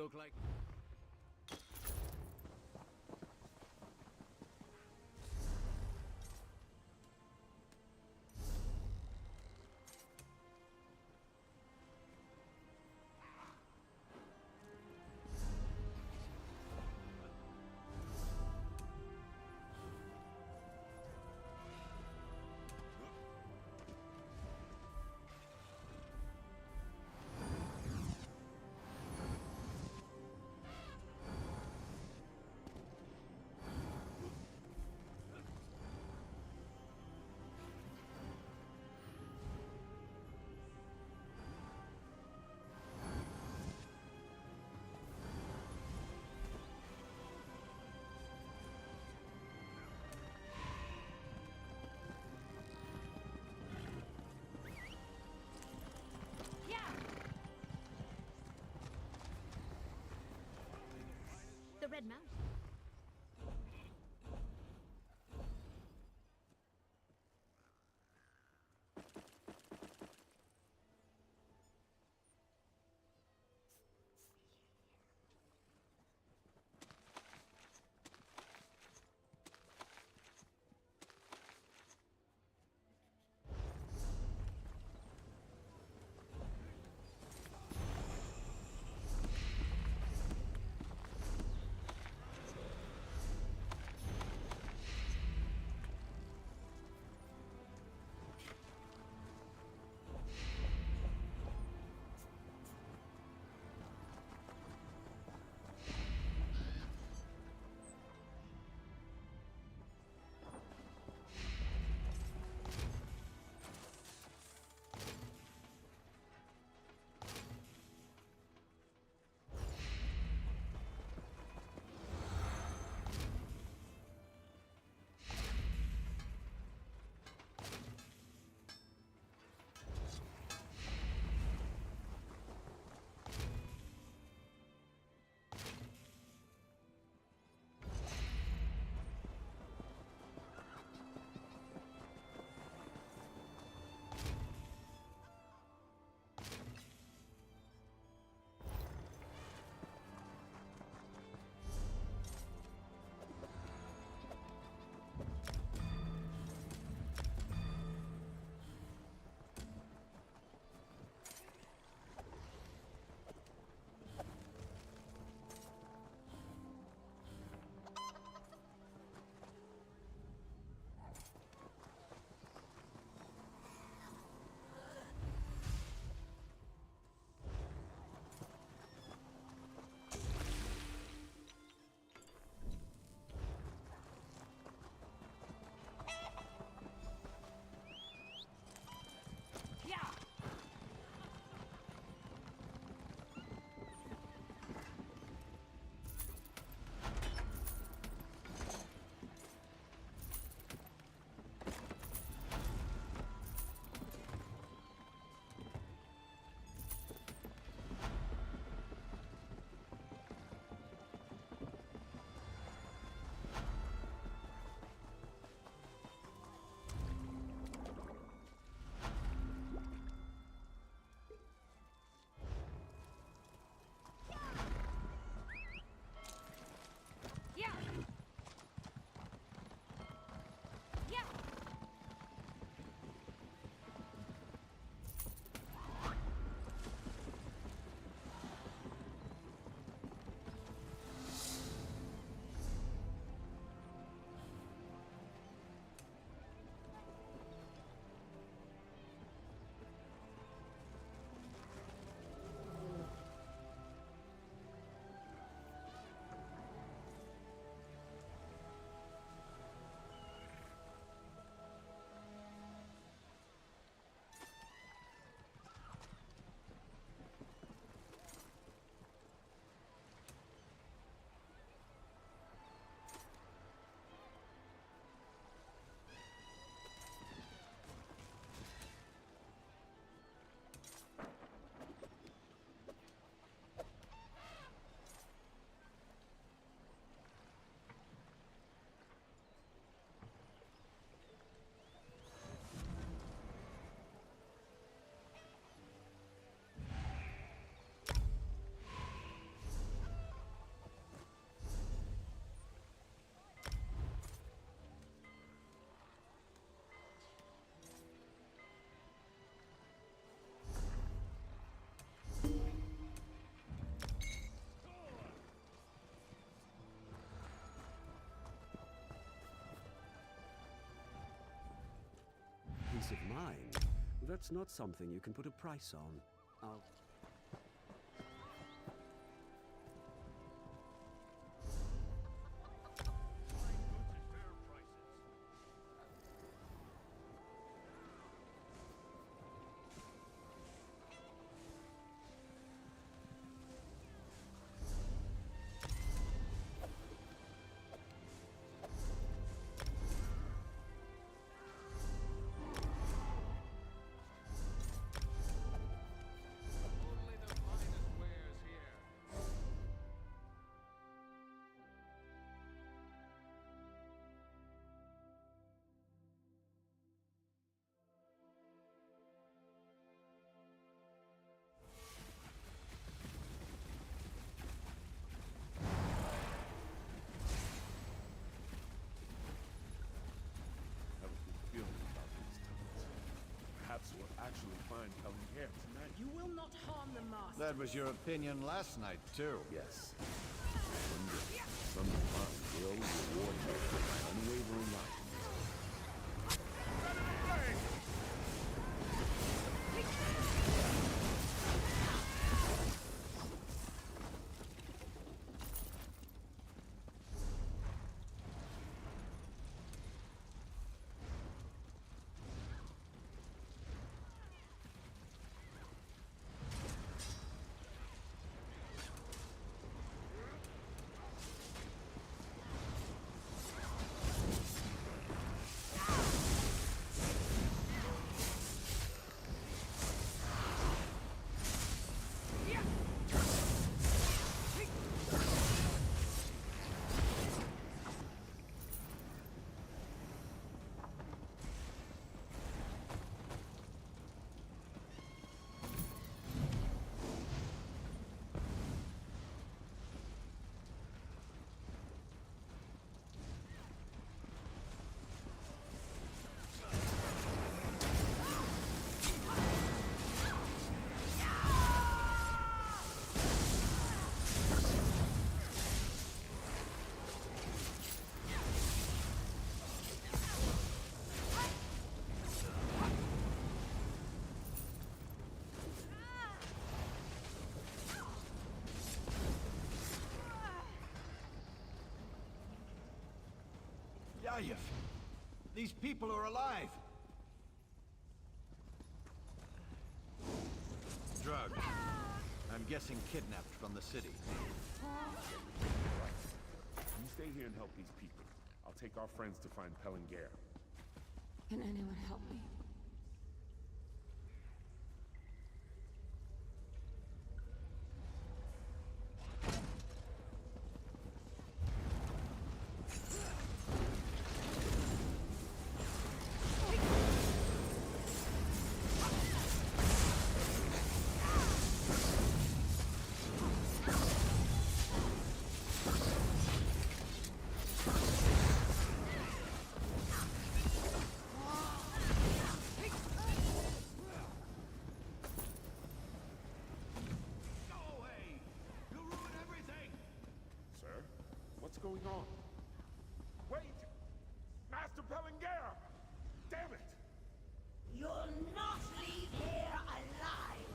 look like... The red mouse. mine. That's not something you can put a price on. I'll... Only the finest wares here. Have a good feeling about these tunnels. Perhaps we'll actually find Helen here tonight. You will not harm the master. That was your opinion last night, too. Yes. One day, some divine will reward me for my unwavering optimism. Yayev! These people are alive! Drugged. I'm guessing kidnapped from the city. You stay here and help these people. I'll take our friends to find Pellinger. Can anyone help me? Go away! You'll ruin everything! Sir? What's going on? Wait! Master Pellinger! Damn it! You'll not leave here alive.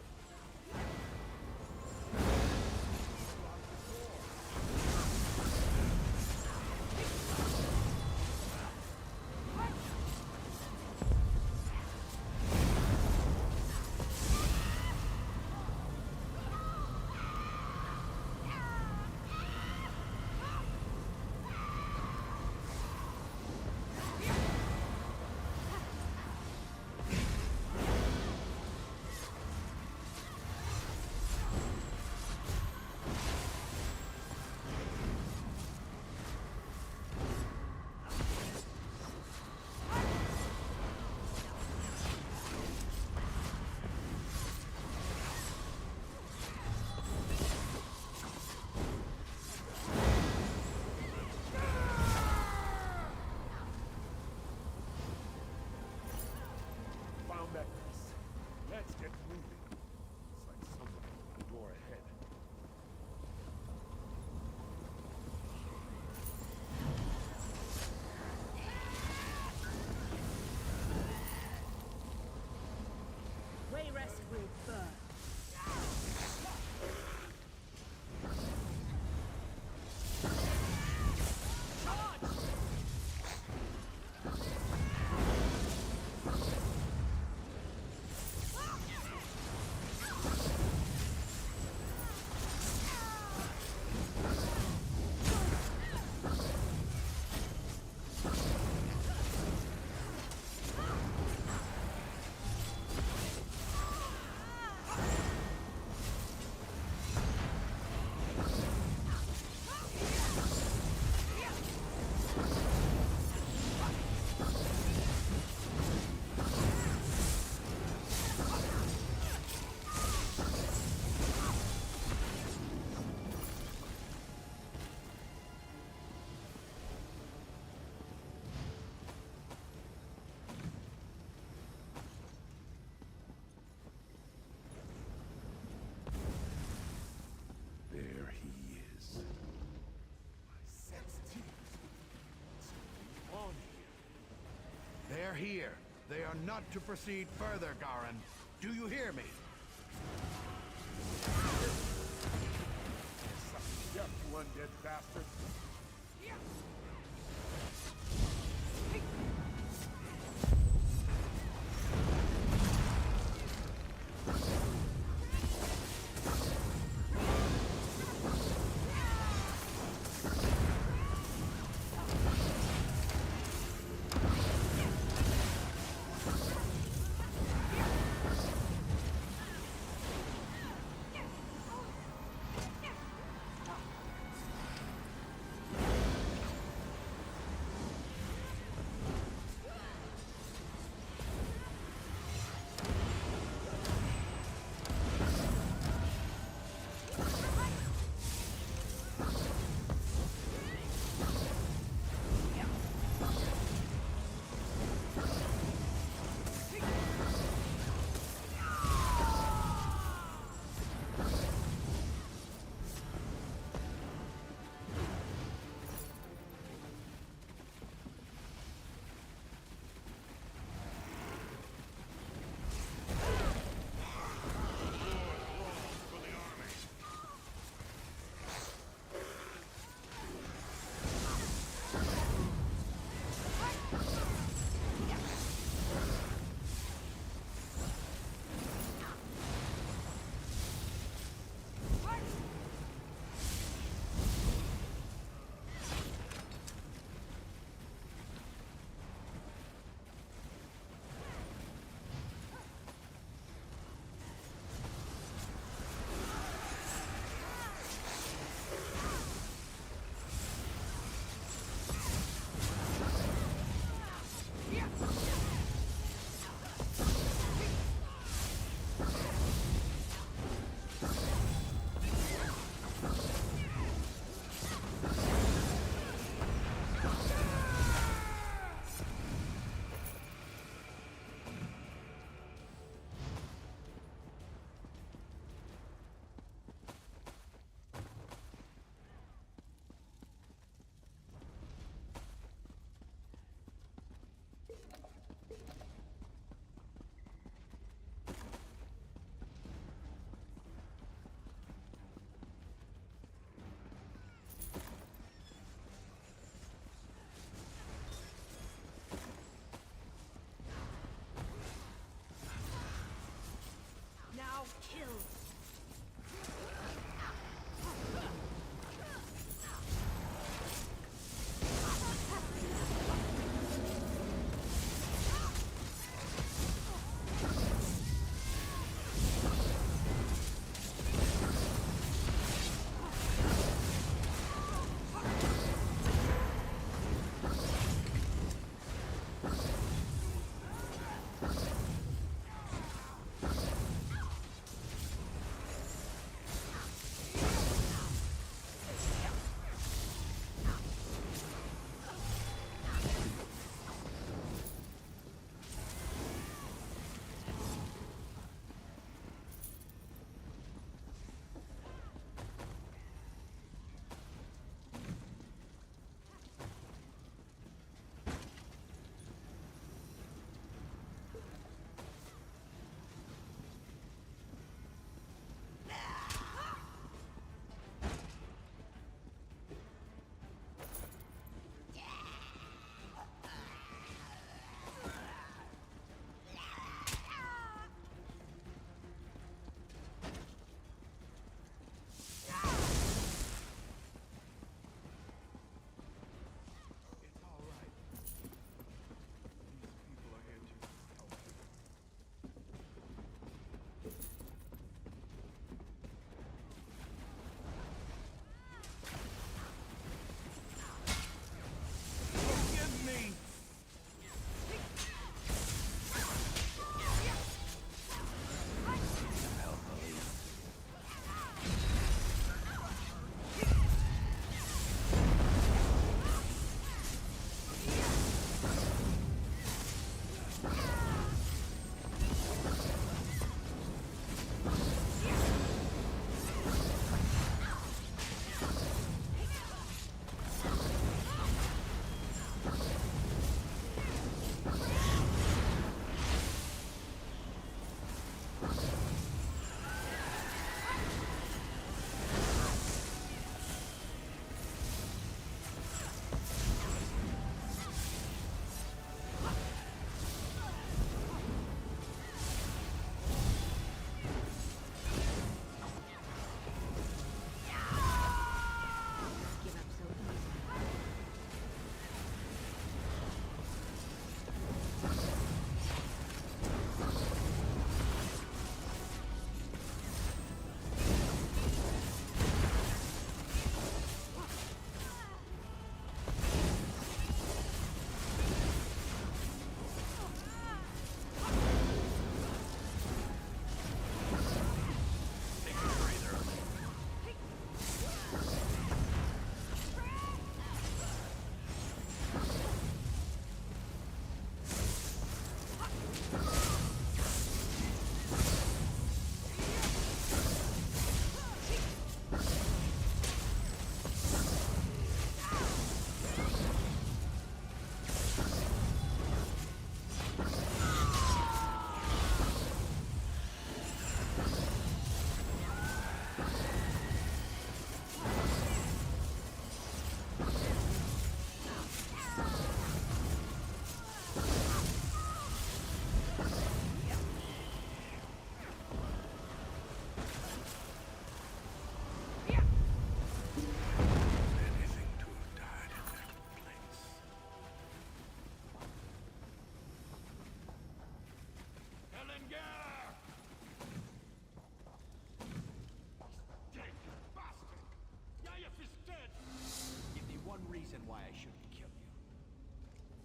They're here. They are not to proceed further, Garin. Do you hear me? Suck up, you undead bastard.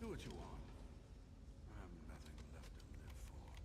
Do what you want. I have nothing left to live for.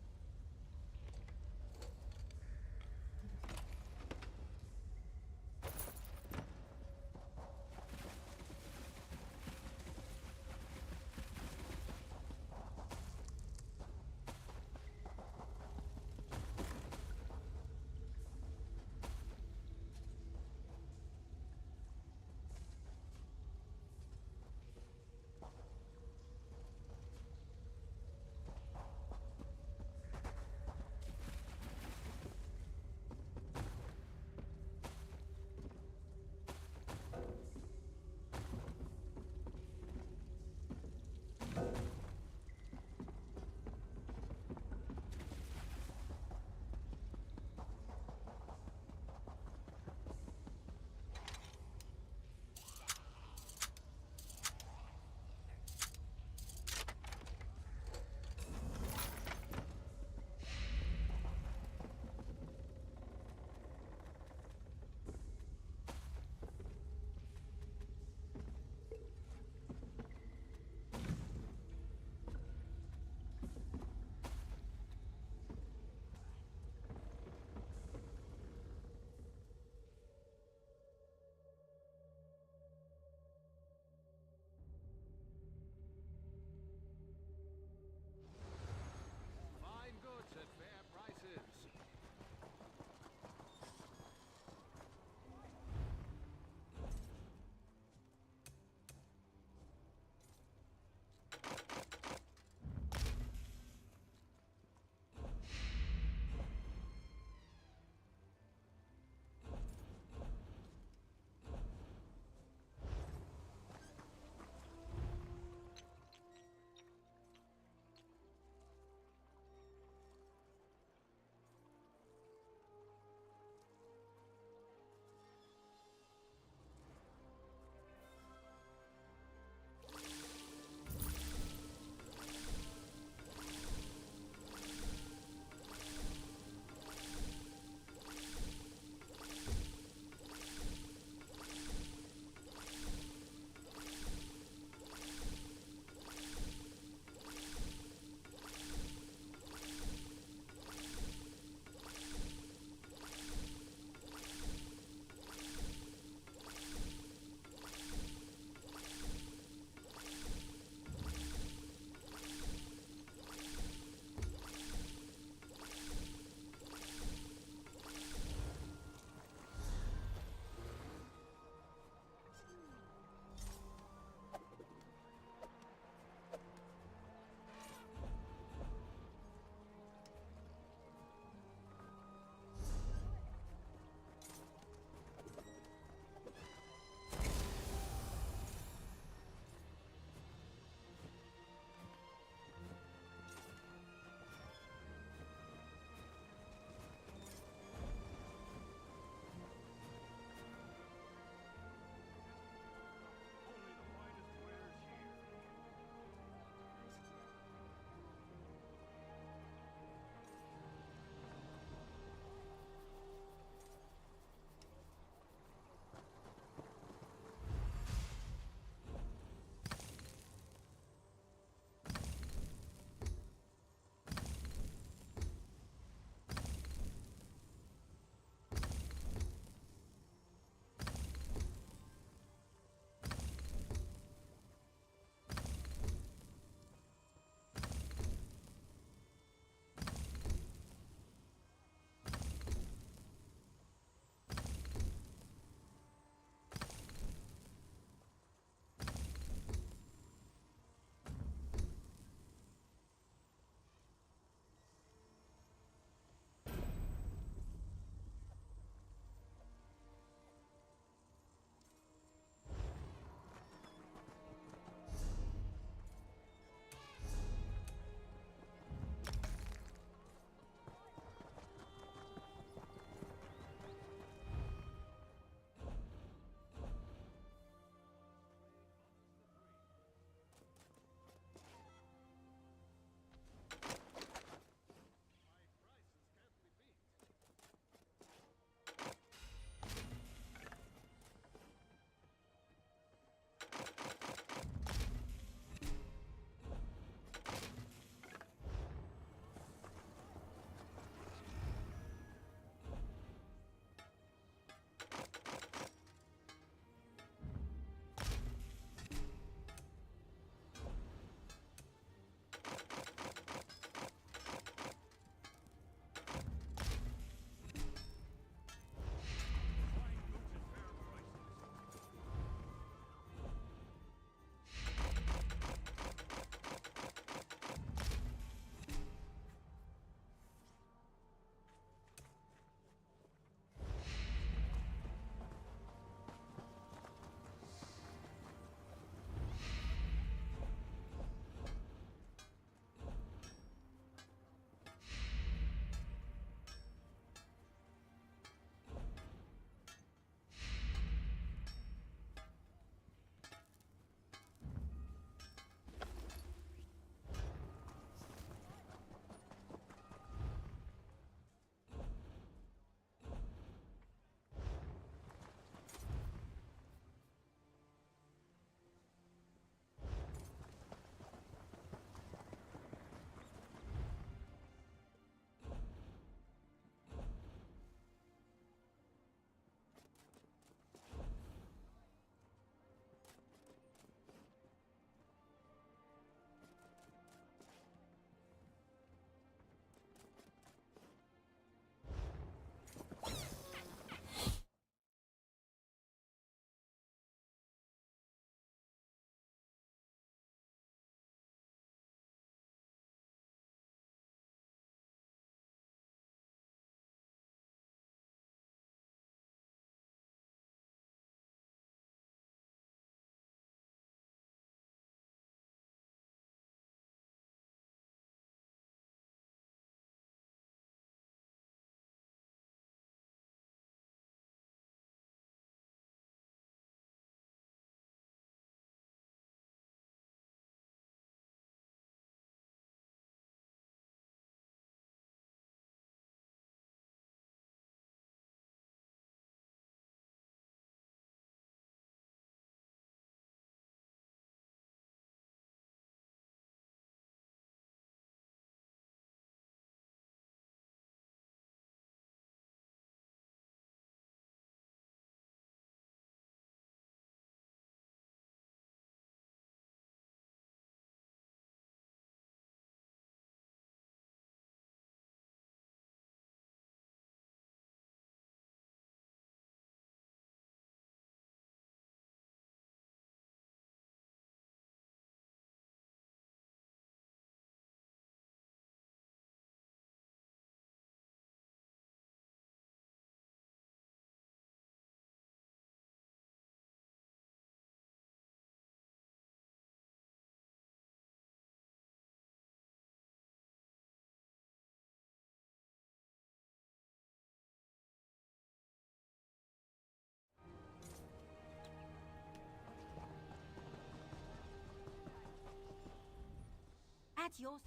That's yours.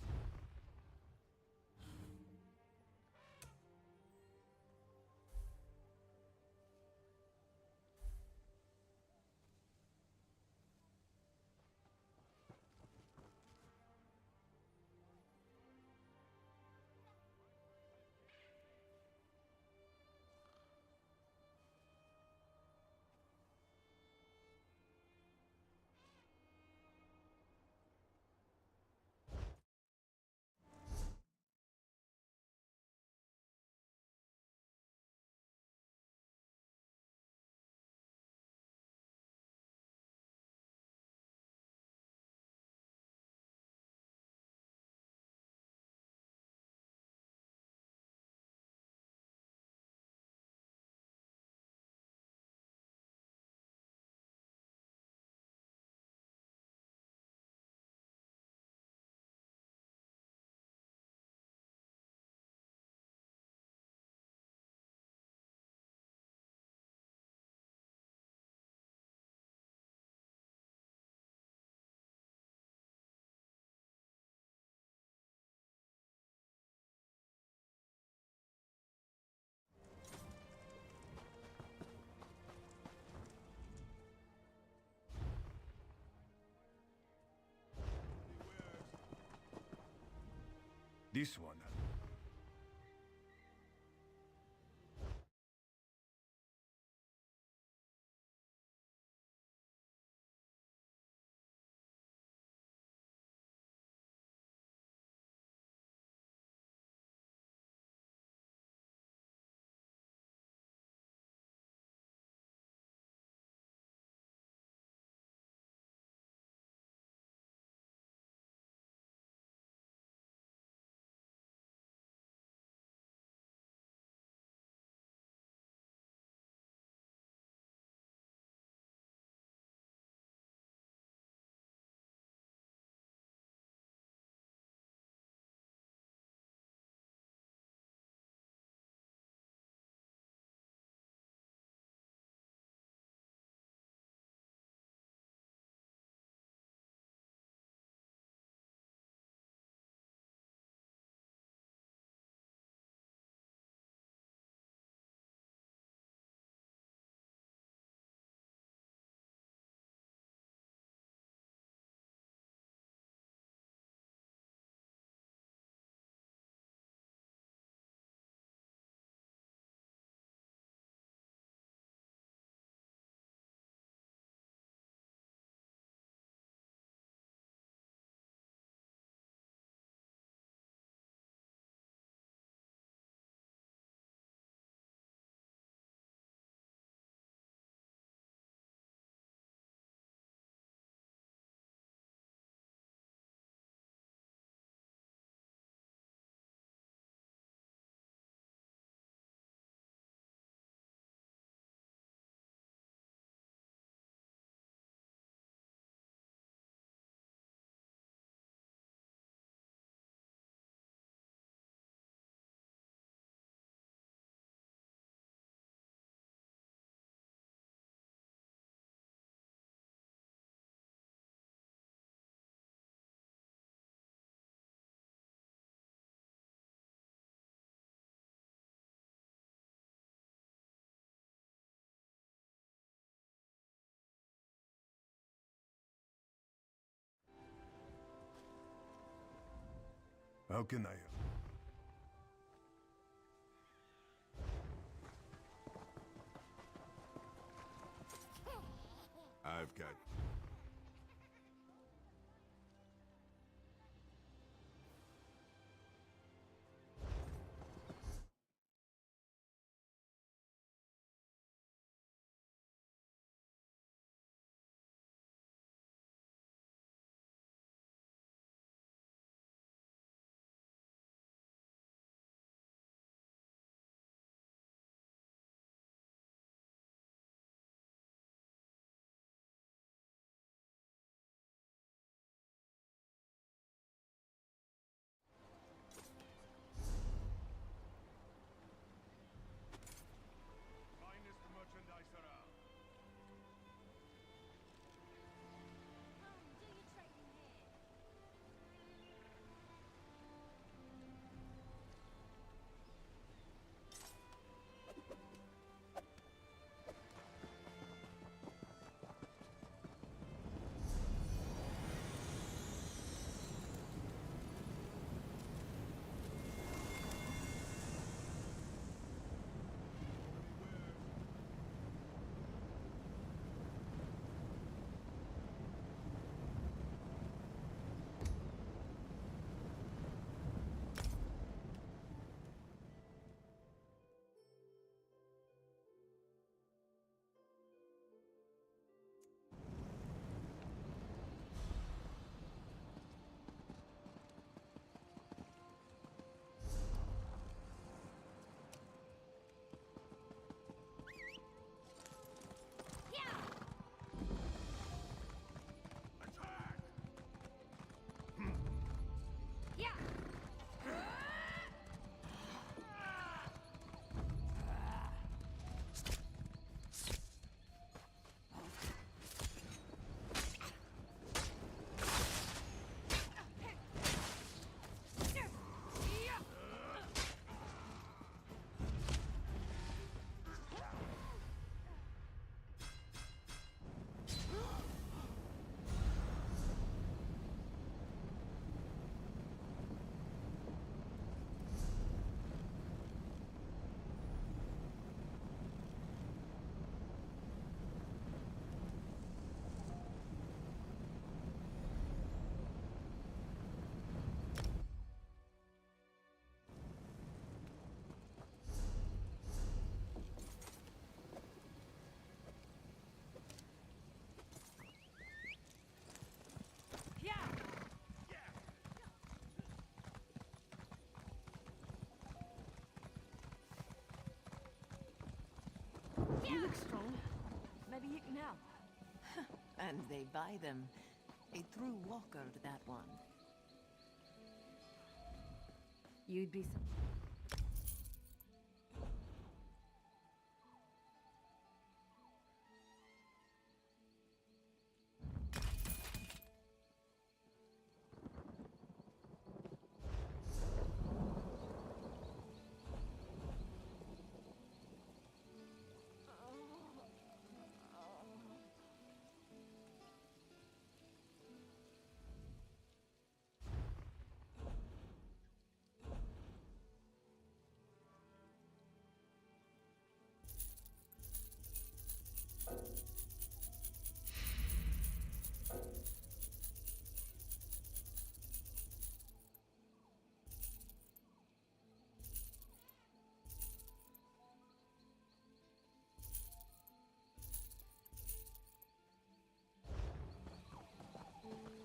This one. How can I help? I've got You look strong. Maybe you can help. And they buy them. A true walker, that one. You'd be some...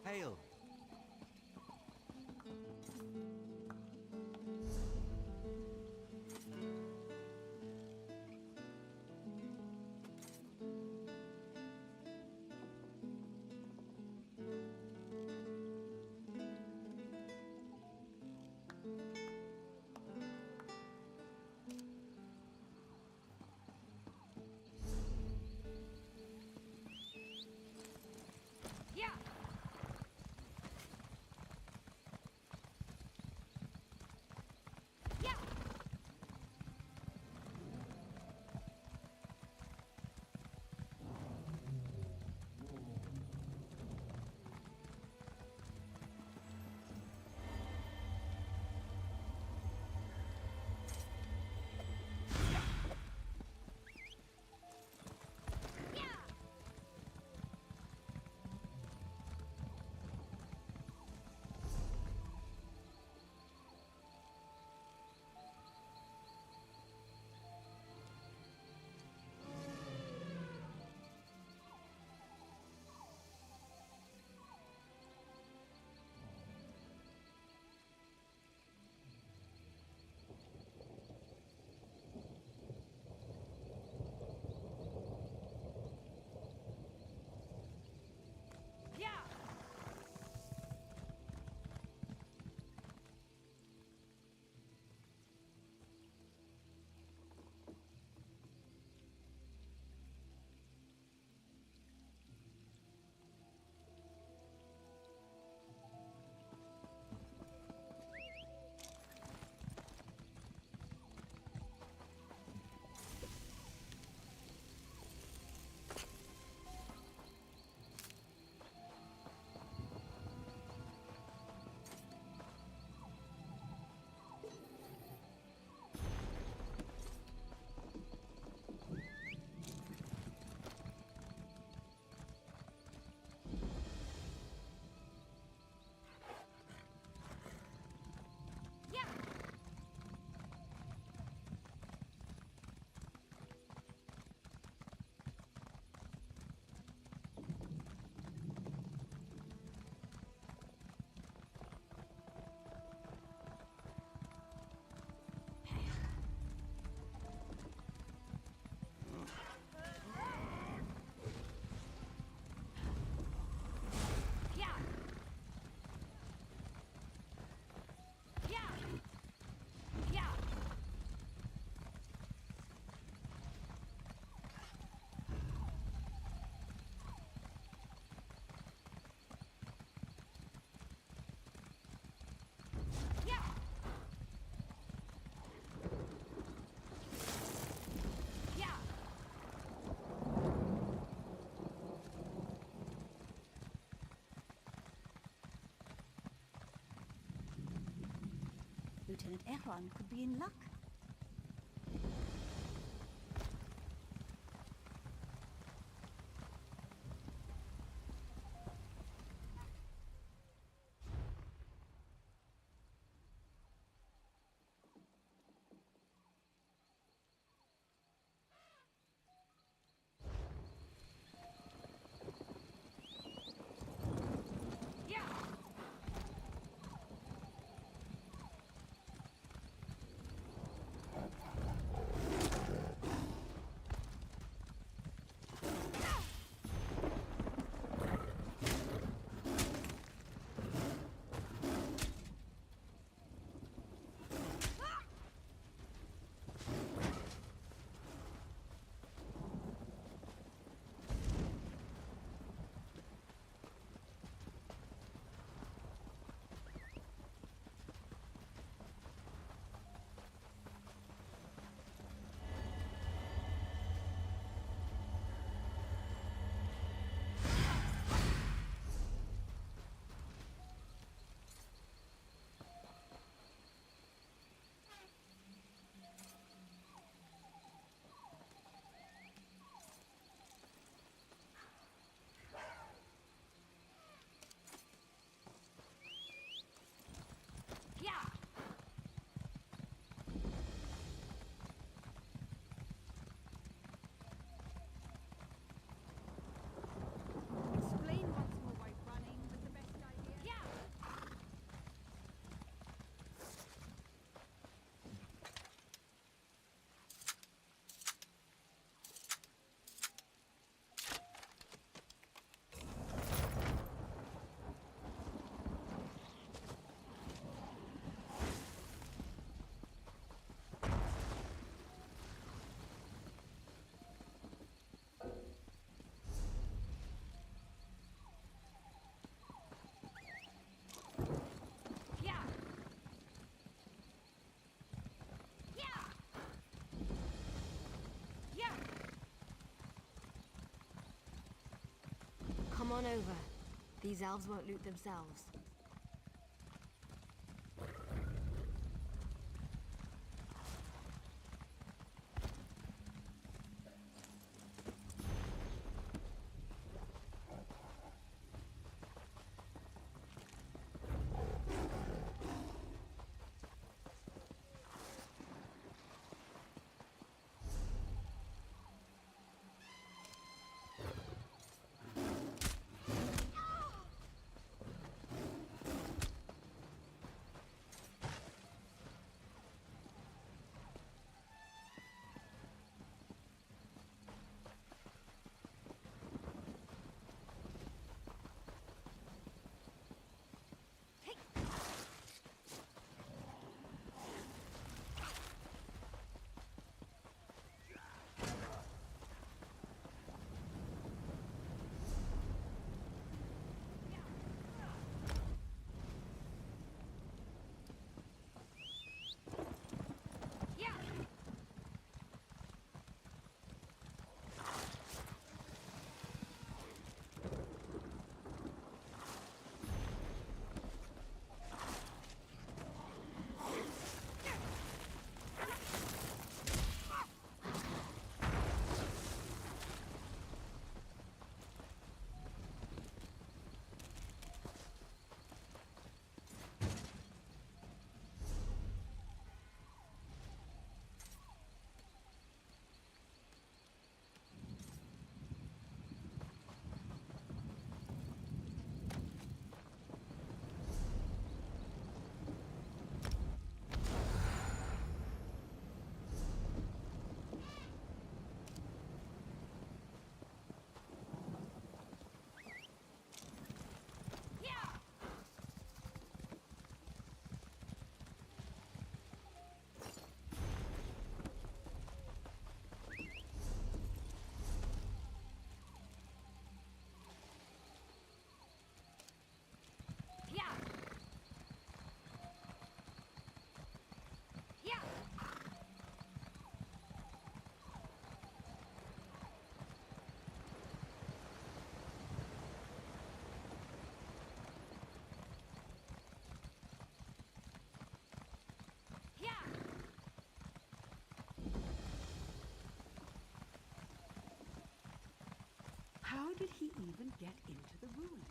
Hail. Yeah! Yeah! Yeah! Lieutenant Erron could be in luck. on over. These elves won't loot themselves. How did he even get into the ruin?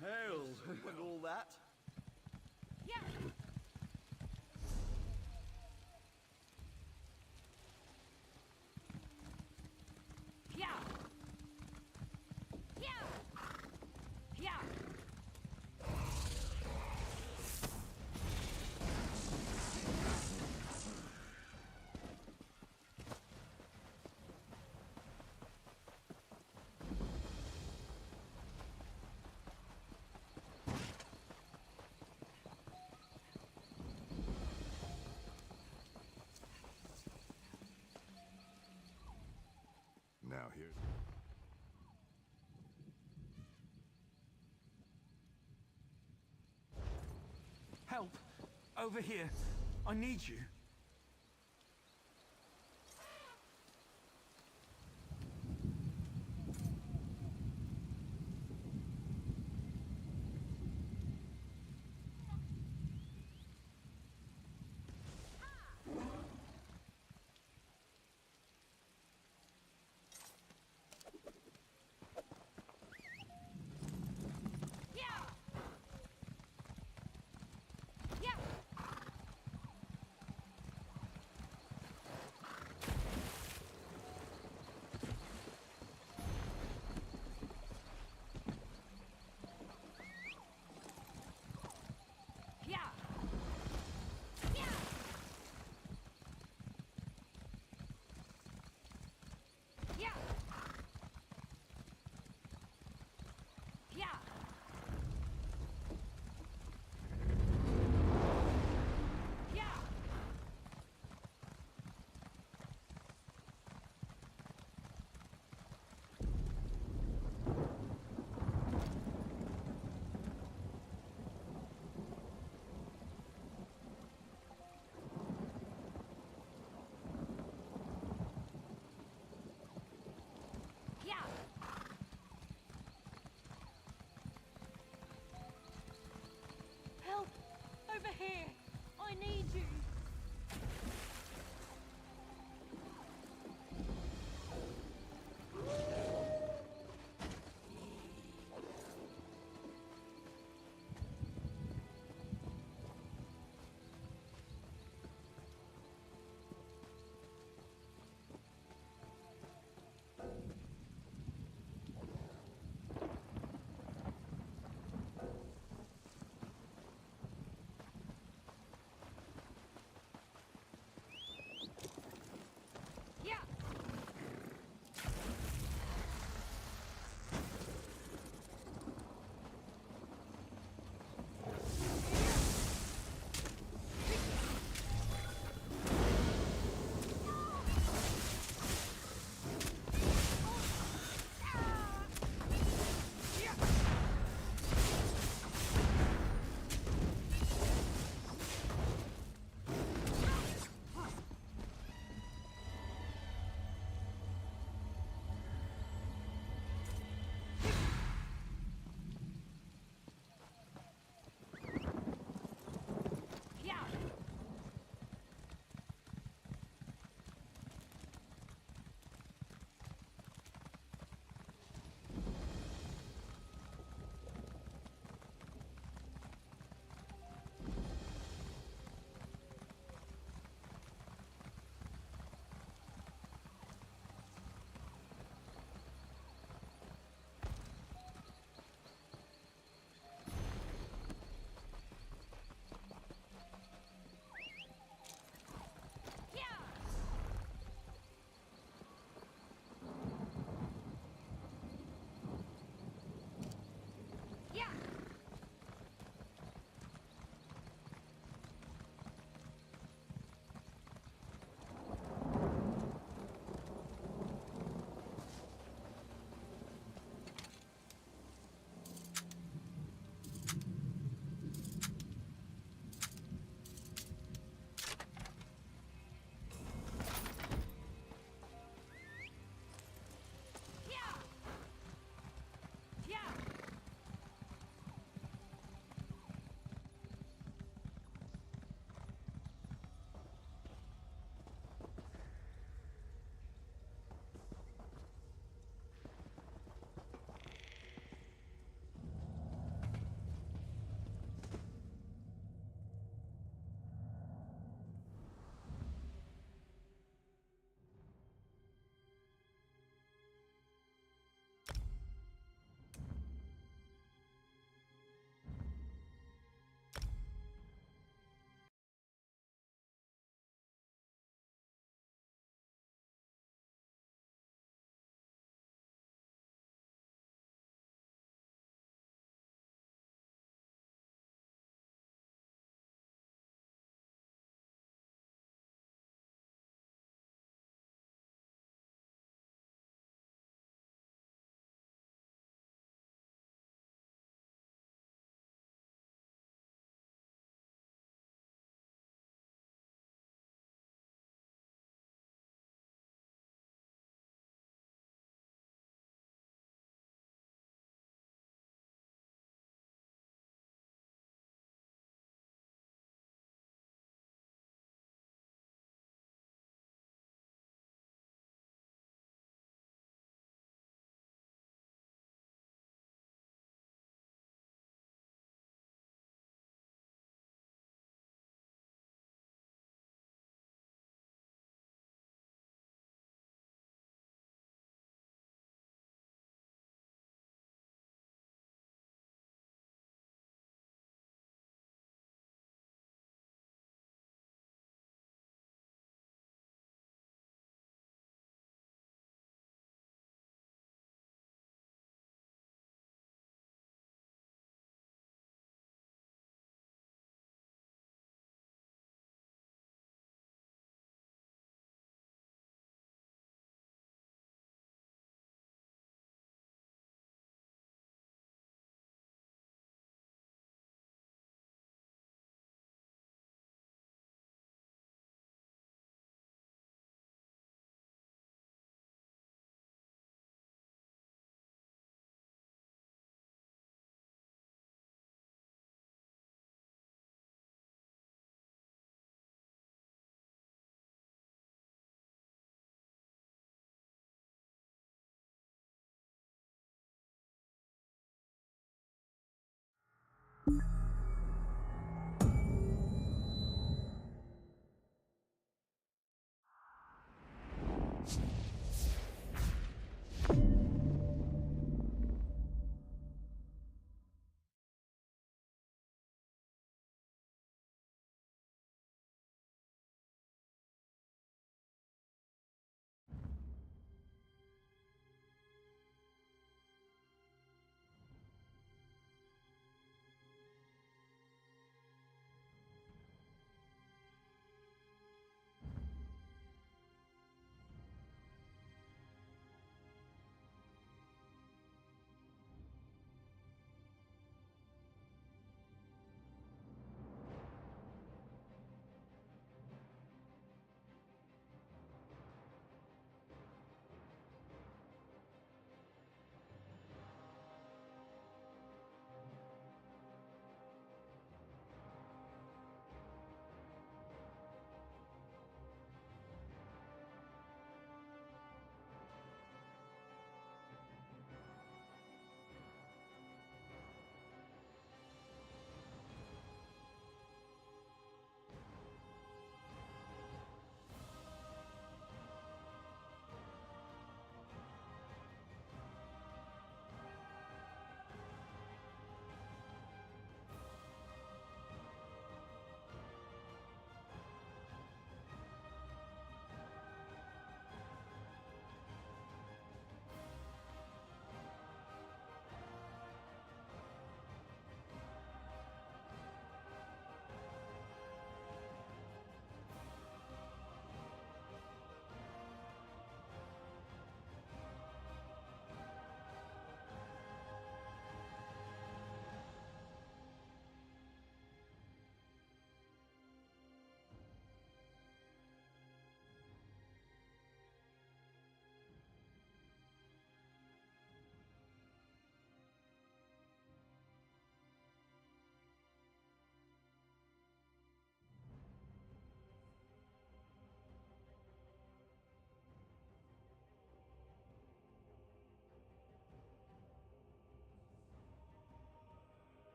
Hail and all that. Now here's... help. Over here. I need you.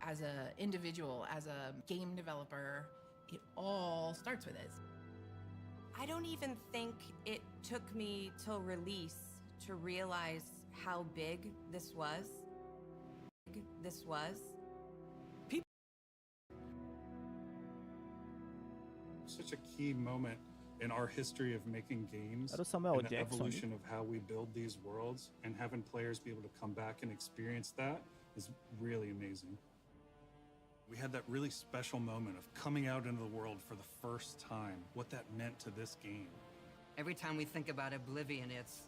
As an individual, as a game developer, it all starts with this. I don't even think it took me till release to realize how big this was. Such a key moment in our history of making games, Era o Samuel and the Jackson. evolution of how we build these worlds, and having players be able to come back and experience that is really amazing. We had that really special moment of coming out into the world for the first time, what that meant to this game. Every time we think about Oblivion, it's,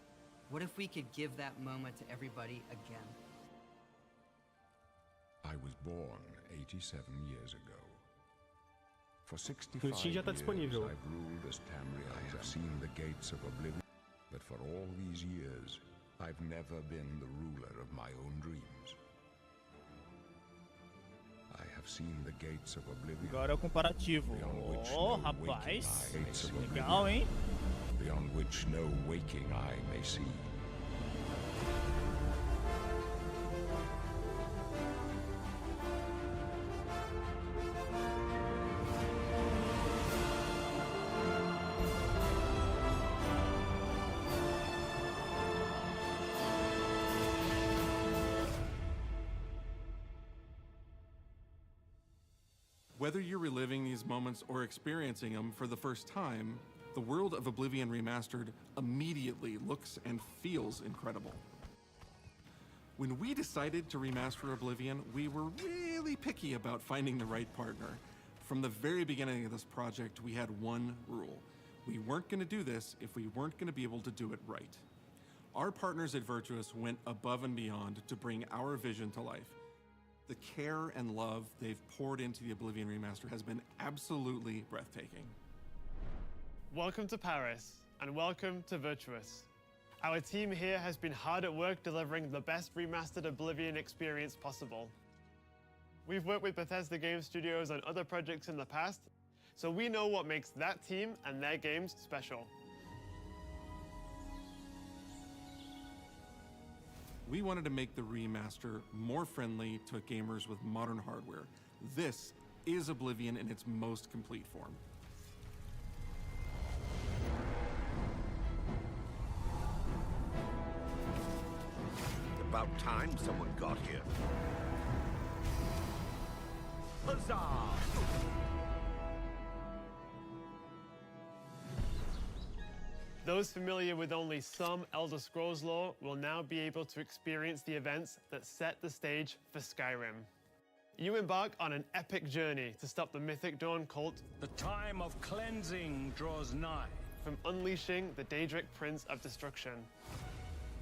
what if we could give that moment to everybody again? I was born 87 years ago. For 65 No Steam já tá years, disponível. I've ruled as Tamriel. I have seen the gates of Oblivion, but for all these years, I've never been the ruler of my own dreams. I have seen the gates of Oblivion. Agora é o comparativo. Oh, rapaz. Legal, hein? Beyond which no waking eye may see. Whether you're reliving these moments or experiencing them for the first time, the world of Oblivion Remastered immediately looks and feels incredible. When we decided to remaster Oblivion, we were really picky about finding the right partner. From the very beginning of this project, we had one rule. We weren't going to do this if we weren't going to be able to do it right. Our partners at Virtuous went above and beyond to bring our vision to life. The care and love they've poured into the Oblivion Remaster has been absolutely breathtaking. Welcome to Paris, and welcome to Virtuous. Our team here has been hard at work delivering the best remastered Oblivion experience possible. We've worked with Bethesda Game Studios on other projects in the past, so we know what makes that team and their games special. We wanted to make the remaster more friendly to gamers with modern hardware. This is Oblivion in its most complete form. About time someone got here. Huzzah! Those familiar with only some Elder Scrolls lore will now be able to experience the events that set the stage for Skyrim. You embark on an epic journey to stop the Mythic Dawn cult. The time of cleansing draws nigh. From unleashing the Daedric Prince of Destruction.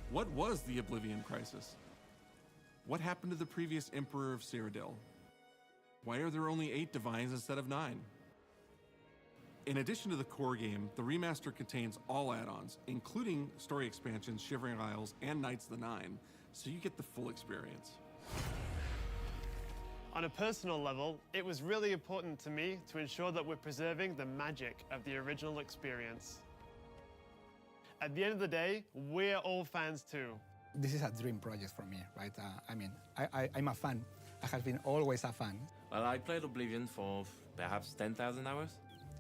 What was the Oblivion Crisis? What happened to the previous Emperor of Cyrodiil? Why are there only 8 divines instead of 9? In addition to the core game, the remaster contains all add-ons, including story expansions, Shivering Isles, and Knights of the Nine, so you get the full experience. On a personal level, it was really important to me to ensure that we're preserving the magic of the original experience. At the end of the day, we're all fans too. This is a dream project for me, right? I'm a fan. I have been always a fan. Well, I played Oblivion for perhaps 10,000 hours.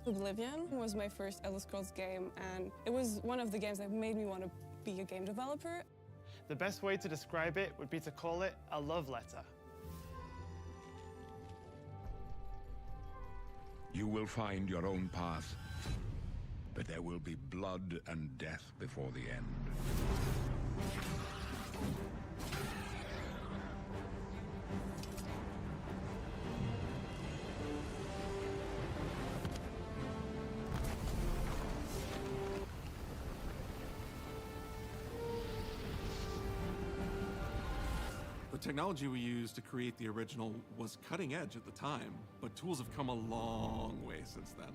Oblivion was my first Elder Scrolls game, and it was one of the games that made me want to be a game developer. The best way to describe it would be to call it a love letter. You will find your own path, but there will be blood and death before the end. The technology we used to create the original was cutting edge at the time, but tools have come a long way since then.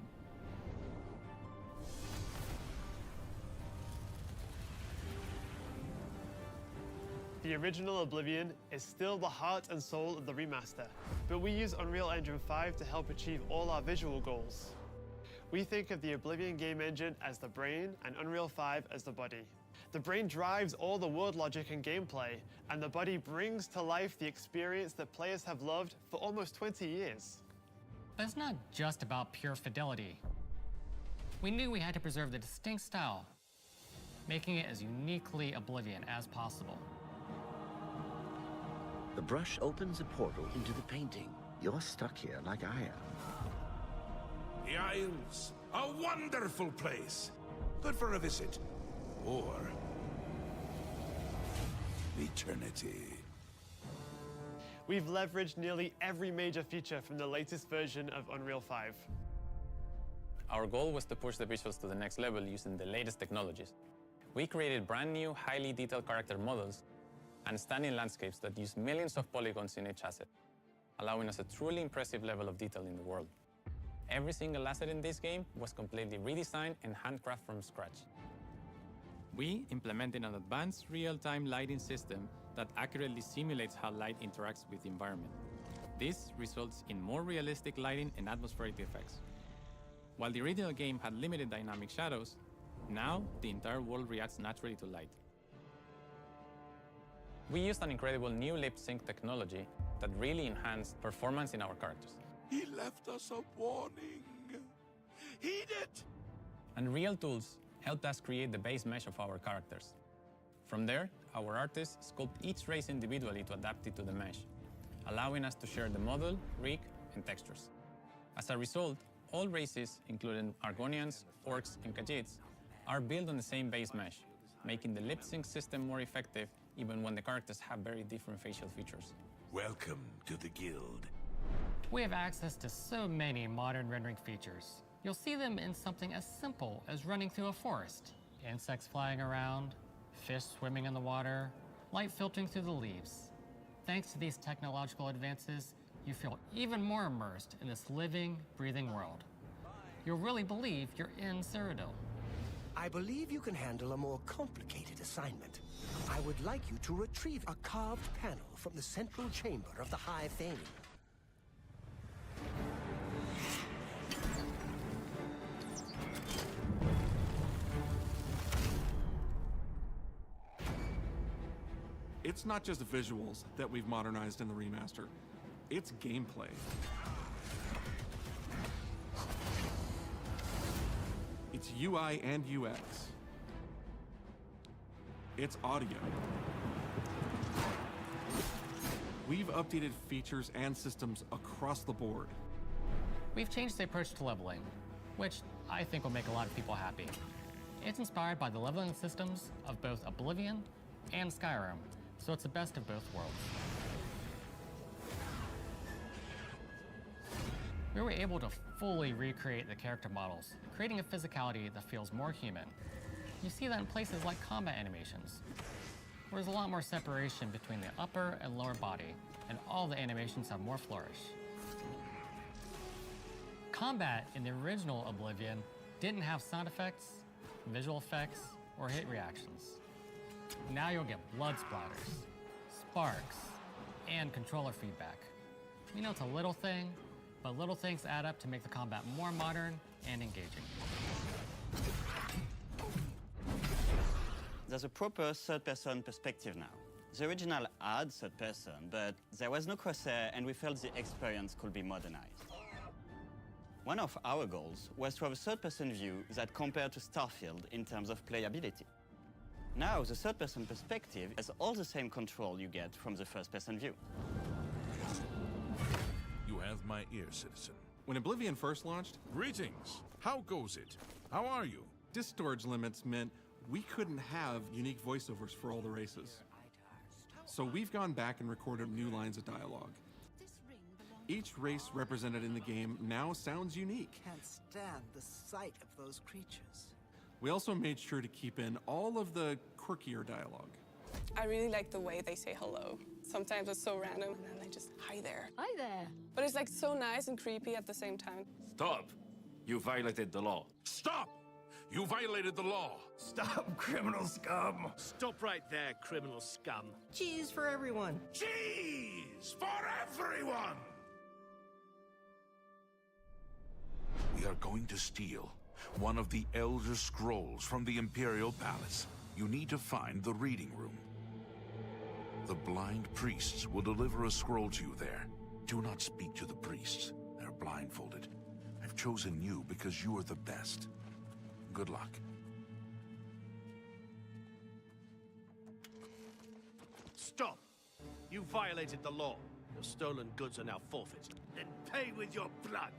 The original Oblivion is still the heart and soul of the remaster, but we use Unreal Engine 5 to help achieve all our visual goals. We think of the Oblivion game engine as the brain and Unreal 5 as the body. The brain drives all the world logic and gameplay, and the body brings to life the experience that players have loved for almost 20 years. But it's not just about pure fidelity. We knew we had to preserve the distinct style, making it as uniquely Oblivion as possible. The brush opens a portal into the painting. You're stuck here like I am. The Isles, a wonderful place. Good for a visit. Or eternity. We've leveraged nearly every major feature from the latest version of Unreal 5. Our goal was to push the visuals to the next level using the latest technologies. We created brand new, highly detailed character models and stunning landscapes that use millions of polygons in each asset, allowing us a truly impressive level of detail in the world. Every single asset in this game was completely redesigned and handcrafted from scratch. We implemented an advanced real-time lighting system that accurately simulates how light interacts with the environment. This results in more realistic lighting and atmospheric effects. While the original game had limited dynamic shadows, now the entire world reacts naturally to light. We used an incredible new lip-sync technology that really enhanced performance in our characters. He left us a warning. Heed it! And Real Tools helped us create the base mesh of our characters. From there, our artists sculpt each race individually to adapt it to the mesh, allowing us to share the model, rig, and textures. As a result, all races, including Argonians, Orcs, and Khajiits, are built on the same base mesh, making the lip-sync system more effective even when the characters have very different facial features. Welcome to the guild. We have access to so many modern rendering features. You'll see them in something as simple as running through a forest. Insects flying around, fish swimming in the water, light filtering through the leaves. Thanks to these technological advances, you feel even more immersed in this living, breathing world. You'll really believe you're in Cyrodiil. I believe you can handle a more complicated assignment. I would like you to retrieve a carved panel from the central chamber of the High Fane. It's not just visuals that we've modernized in the remaster, it's gameplay. It's UI and UX. It's audio. We've updated features and systems across the board. We've changed the approach to leveling, which I think will make a lot of people happy. It's inspired by the leveling systems of both Oblivion and Skyrim, so it's the best of both worlds. We were able to fully recreate the character models, creating a physicality that feels more human. You see that in places like combat animations, where there's a lot more separation between the upper and lower body, and all the animations have more flourish. Combat in the original Oblivion didn't have sound effects, visual effects, or hit reactions. Now you'll get blood splatters, sparks, and controller feedback. You know, it's a little thing, but little things add up to make the combat more modern and engaging. There's a proper third-person perspective now. The original had third person, but there was no crosshair, and we felt the experience could be modernized. One of our goals was to have a third-person view that compared to Starfield in terms of playability. Now, the third-person perspective has all the same control you get from the first-person view. You have my ear, citizen. When Oblivion first launched, Greetings. How goes it? How are you? disk storage limits meant we couldn't have unique voiceovers for all the races. So we've gone back and recorded new lines of dialogue. Each race represented in the game now sounds unique. Can't stand the sight of those creatures. We also made sure to keep in all of the quirkier dialogue. I really like the way they say hello. Sometimes it's so random, and then they just, hi there. Hi there. But it's like so nice and creepy at the same time. Stop! You violated the law. Stop! You violated the law. Stop, criminal scum! Stop right there, criminal scum. Cheese for everyone. Cheese for everyone! We are going to steal one of the Elder Scrolls from the Imperial Palace. You need to find the reading room. The blind priests will deliver a scroll to you there. Do not speak to the priests. They're blindfolded. I've chosen you because you are the best. Good luck. Stop! You violated the law. Your stolen goods are now forfeit. Then pay with your blood.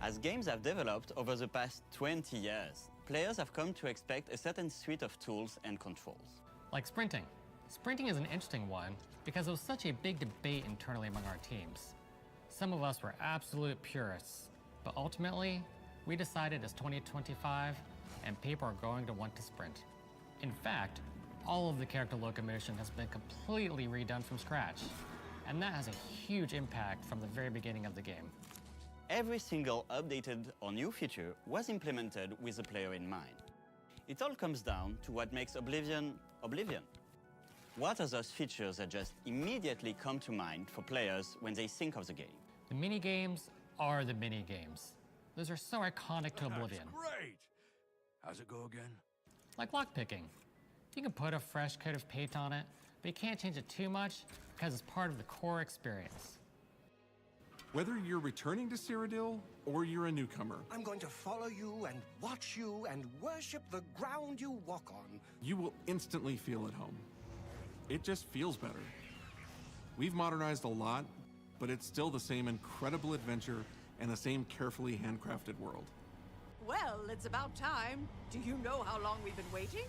As games have developed over the past 20 years, players have come to expect a certain suite of tools and controls. Like sprinting. Sprinting is an interesting one because it was such a big debate internally among our teams. Some of us were absolute purists, but ultimately, we decided it's 2025 and people are going to want to sprint. In fact, all of the character locomotion has been completely redone from scratch, and that has a huge impact from the very beginning of the game. Every single updated or new feature was implemented with the player in mind. It all comes down to what makes Oblivion, Oblivion. What are those features that just immediately come to mind for players when they think of the game? The mini-games are the mini-games. Those are so iconic to Oblivion. Great! How's it go again? Like lockpicking. You can put a fresh coat of paint on it, but you can't change it too much because it's part of the core experience. Whether you're returning to Cyrodiil or you're a newcomer, I'm going to follow you and watch you and worship the ground you walk on. you will instantly feel at home. It just feels better. We've modernized a lot, but it's still the same incredible adventure and the same carefully handcrafted world. Well, it's about time. Do you know how long we've been waiting?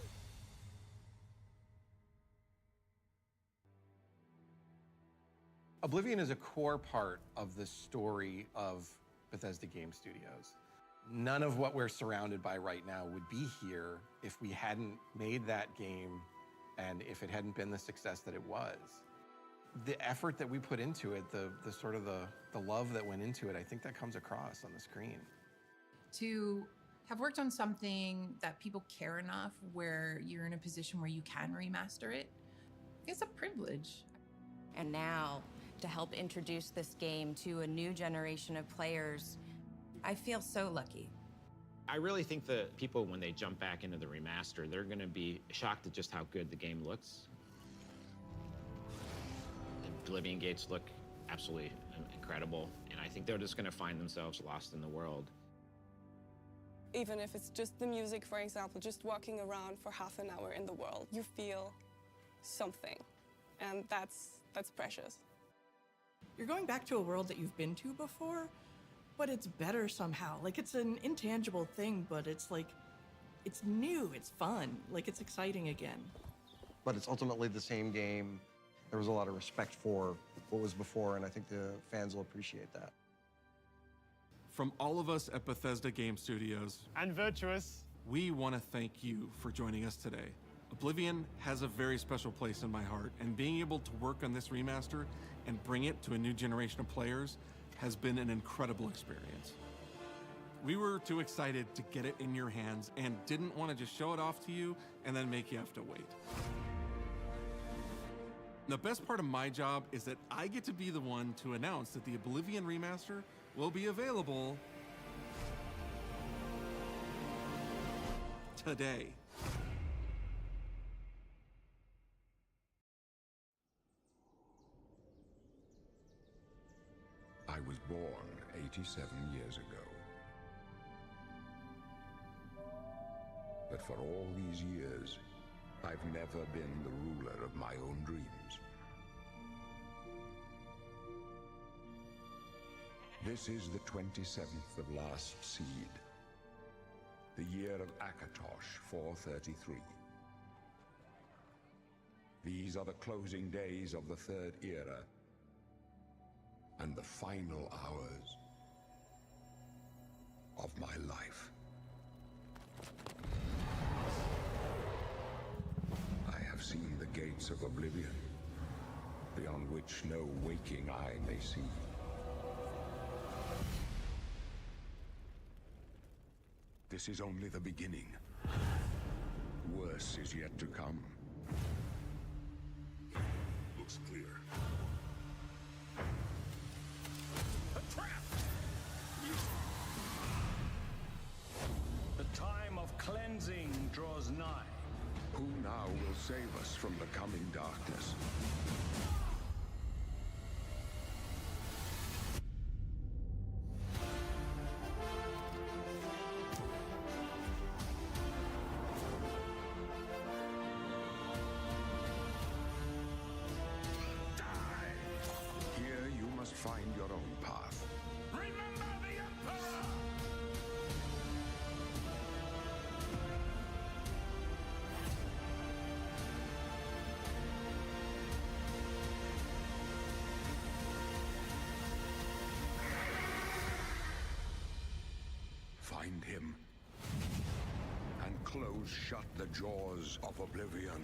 Oblivion is a core part of the story of Bethesda Game Studios. None of what we're surrounded by right now would be here if we hadn't made that game and if it hadn't been the success that it was. The effort that we put into it, the love that went into it, I think that comes across on the screen. To have worked on something that people care enough where you're in a position where you can remaster it, it's a privilege. And now, to help introduce this game to a new generation of players, I feel so lucky. I really think that people, when they jump back into the remaster, they're going to be shocked at just how good the game looks. The Oblivion gates look absolutely incredible, and I think they're just going to find themselves lost in the world. Even if it's just the music, for example, just walking around for half an hour in the world, you feel something, and that's precious. You're going back to a world that you've been to before, but it's better somehow. Like, it's an intangible thing, but it's like, it's new, it's fun, like it's exciting again. But it's ultimately the same game. There was a lot of respect for what was before, and I think the fans will appreciate that. From all of us at Bethesda Game Studios and Virtuous, we want to thank you for joining us today. Oblivion has a very special place in my heart, and being able to work on this remaster and bring it to a new generation of players has been an incredible experience. We were too excited to get it in your hands and didn't want to just show it off to you and then make you have to wait. The best part of my job is that I get to be the one to announce that the Oblivion remaster will be available today. born 87 years ago. But for all these years, I've never been the ruler of my own dreams. This is the 27th of last seed, the year of Akatosh 433. These are the closing days of the Third Era and the final hours of my life. I have seen the gates of oblivion, beyond which no waking eye may see. This is only the beginning. Worse is yet to come. Looks clear. A trap! The time of cleansing draws nigh. Who now will save us from the coming darkness? Find your own path. Remember the Emperor! Find him and close shut the jaws of oblivion.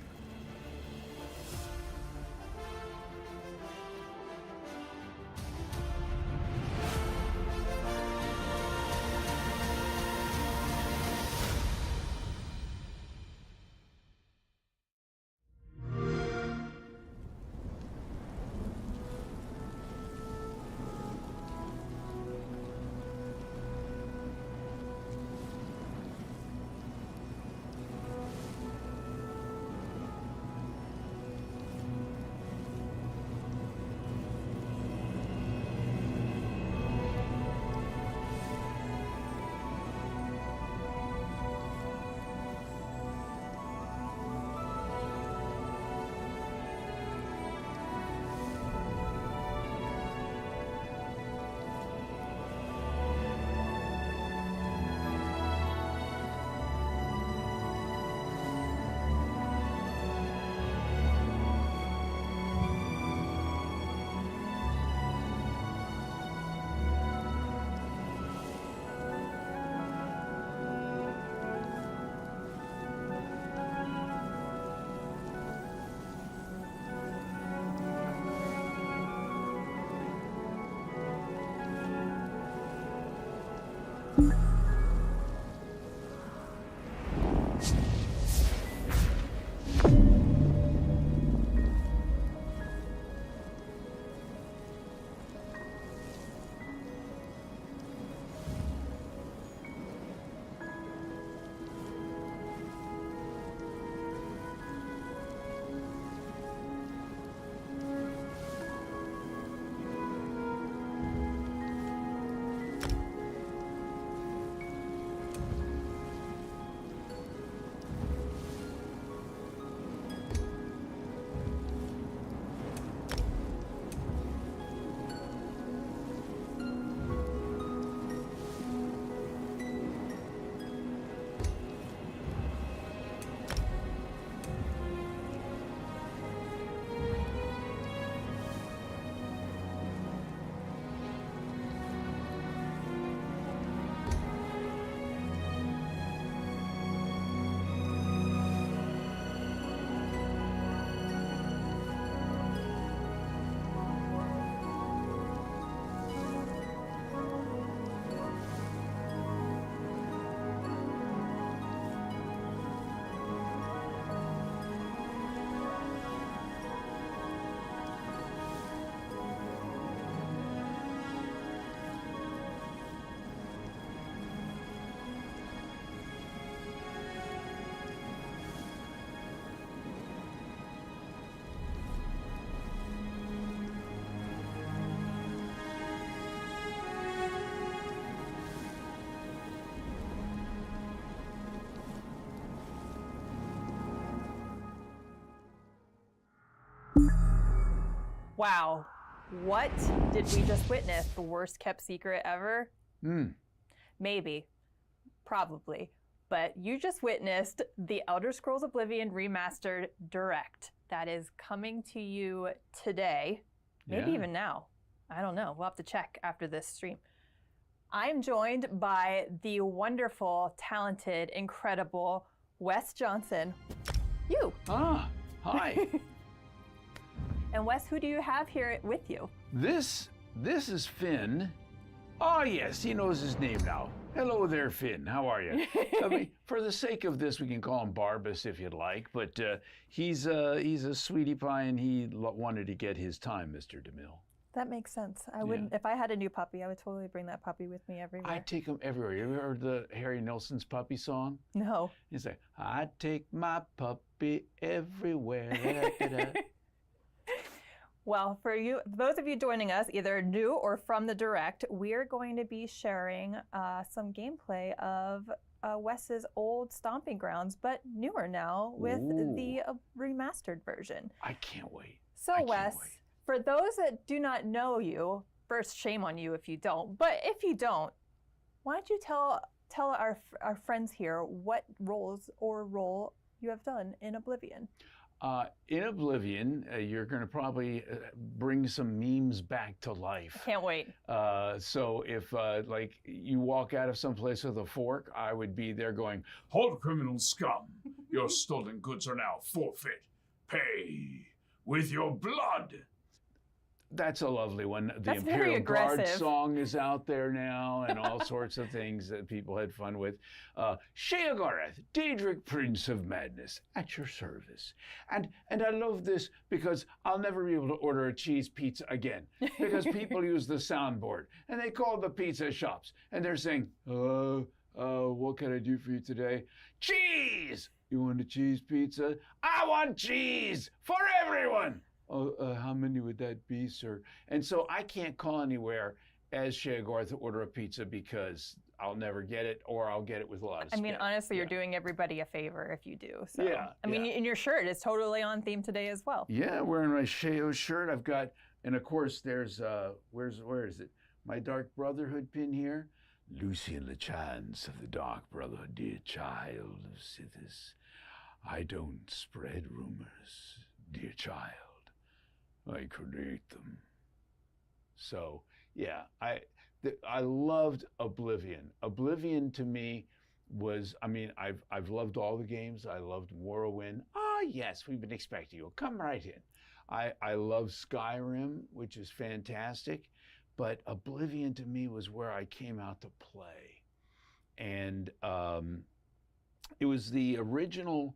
Wow. What did we just witness? The worst kept secret ever? Maybe. Probably. But you just witnessed the Elder Scrolls Oblivion Remastered Direct. That is coming to you today. Maybe even now. I don't know. We'll have to check after this stream. I'm joined by the wonderful, talented, incredible Wes Johnson. You. Ah, hi. And Wes, who do you have here with you? This is Finn. Oh yes, he knows his name now. Hello there, Finn. How are you? I mean, for the sake of this, we can call him Barbas if you'd like. But he's a sweetie pie, and he wanted to get his time, Mr. DeMille. That makes sense. I wouldn't. If I had a new puppy, I would totally bring that puppy with me everywhere. I take him everywhere. You ever heard the Harry Nilsson's puppy song? No. He's like, I take my puppy everywhere. Well, for you, those of you joining us, either new or from the Direct, we're going to be sharing some gameplay of Wes's old stomping grounds, but newer now with the remastered version. I can't wait. So, Wes, for those that do not know you, first, shame on you if you don't, but if you don't, why don't you tell our friends here what role you have done in Oblivion? In Oblivion, you're going to probably bring some memes back to life. Can't wait. So if like you walk out of someplace with a fork, I would be there going, "Hold, criminal scum! Your stolen goods are now forfeit. Pay with your blood." That's a lovely one. The Imperial Guard song is out there now, and all sorts of things that people had fun with. Sheogorath, Daedric Prince of Madness, at your service. And I love this because I'll never be able to order a cheese pizza again, because people use the soundboard, and they call the pizza shops, and they're saying, what can I do for you today? Cheese! You want a cheese pizza? I want cheese for everyone! Oh, how many would that be, sir? And so I can't call anywhere as Sheogorath to order a pizza because I'll never get it, or I'll get it with a lot of spit. I mean, honestly, you're doing everybody a favor if you do. So. Yeah. I mean, and your shirt is totally on theme today as well. Yeah, wearing my Sheo shirt. I've got, and of course, there's, where is it? My Dark Brotherhood pin here. Lucian LeChance of the Dark Brotherhood, dear child of Sithis. I don't spread rumors, dear child. I create them. So yeah, I loved Oblivion. Oblivion to me was, I mean, I've loved all the games. I loved Morrowind. Ah, yes, we've been expecting you. Come right in. I love Skyrim, which is fantastic, but Oblivion to me was where I came out to play, and it was the original.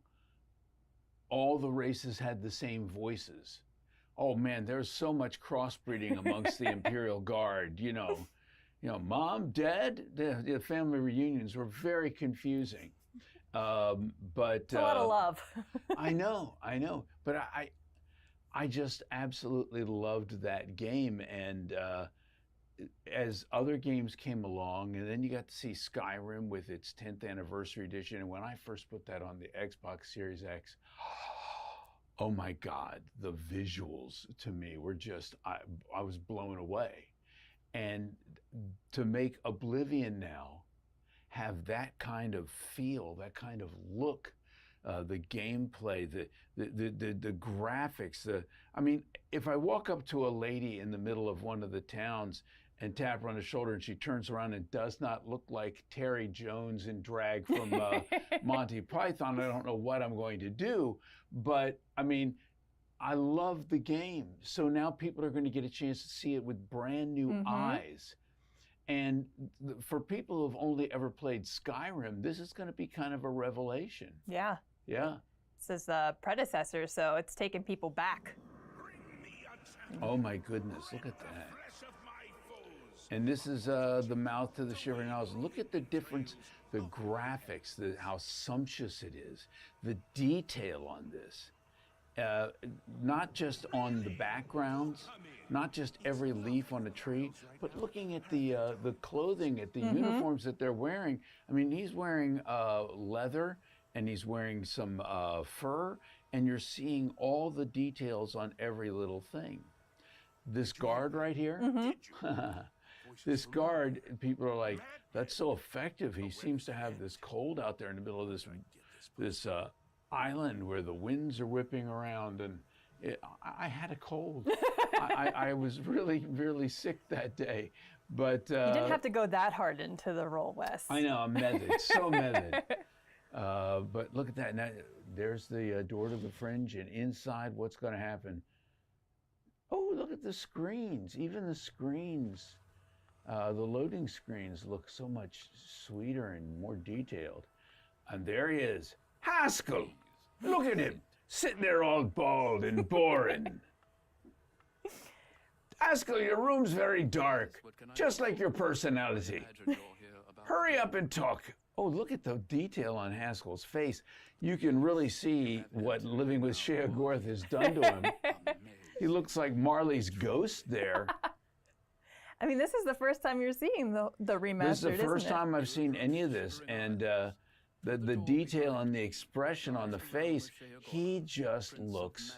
All the races had the same voices. Oh man, there's so much crossbreeding amongst the Imperial Guard. You know, Mom, Dad, the family reunions were very confusing. But it's a lot of love. I know, but I just absolutely loved that game, and as other games came along, and then you got to see Skyrim with its 10th anniversary edition, and when I first put that on the Xbox Series X. Oh my God, the visuals to me were just, I was blown away. And to make Oblivion now have that kind of feel, that kind of look, the gameplay, the graphics, I mean, if I walk up to a lady in the middle of one of the towns and tap her on the shoulder and she turns around and does not look like Terry Jones in drag from Monty Python, I don't know what I'm going to do. But I mean, I love the game. So now people are going to get a chance to see it with brand new eyes. And for people who have only ever played Skyrim, this is going to be kind of a revelation. Yeah. Yeah. This is the predecessor, so it's taking people back. Oh my goodness, look at that. And this is the mouth to the Shivering Isles. Look at the difference, the graphics, how sumptuous it is, the detail on this. Not just on the backgrounds, not just every leaf on a tree, but looking at the clothing, at the uniforms that they're wearing. I mean, he's wearing leather, and he's wearing some fur, and you're seeing all the details on every little thing. this guard right here. This guard, people are like, that's so effective. He seems to have this cold out there in the middle of this island where the winds are whipping around, and I had a cold. I was really, really sick that day. But you didn't have to go that hard into the role, Wes. I know, I'm method, so method. But look at that. Now, there's the door to the fringe, and inside, what's going to happen? Oh, look at the screens. Even the screens, the loading screens look so much sweeter and more detailed. And there he is, Haskell. Look at him, sitting there all bald and boring. Haskell, your room's very dark, just like your personality. Hurry up and talk. Oh, look at the detail on Haskell's face. You can really see what living with Shea Gorth has done to him. He looks like Marley's ghost there. I mean, this is the first time you're seeing the remastered, This is the first isn't it? time I've seen any of this, and the detail and the expression on the face, he just looks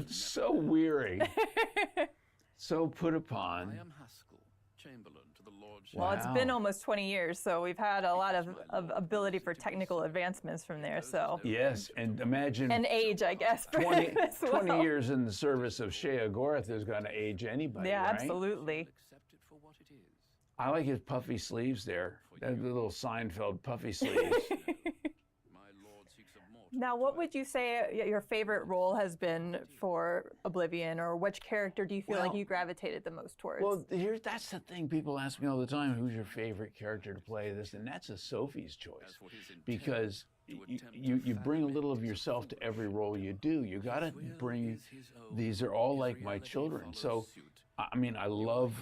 so weary, so put upon. Well, it's been almost 20 years, so we've had a lot of ability for technical advancements from there. So Yes, and imagine and age, I guess. For 20, him as well. 20 years in the service of Shea Gorth is going to age anybody, Yeah, right? absolutely. I like his puffy sleeves there. The little Seinfeld puffy sleeves. Now, what would you say your favorite role has been for Oblivion, or which character do you feel like you gravitated the most towards? Well, that's the thing. People ask me all the time, who's your favorite character to play this? And that's a Sophie's choice. Because you bring a little of yourself to every role you do. You got to bring, these are all like my children. So, I mean, I love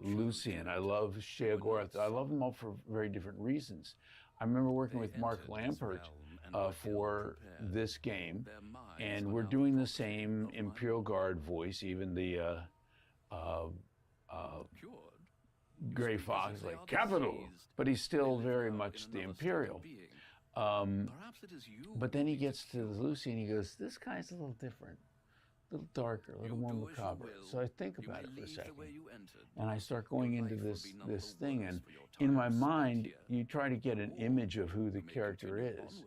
Lucian. I love Shea Gorth. I love them all for very different reasons. I remember working with Mark Lampert for this game, and we're doing the same Imperial Guard voice, even the Gray Fox, like capital, but he's still very much the Imperial. But then he gets to Lucy and he goes, this guy's a little different, a little darker, a little more macabre. So I think about it for a second, and I start going into this thing, and in my mind, you try to get an image of who the character is.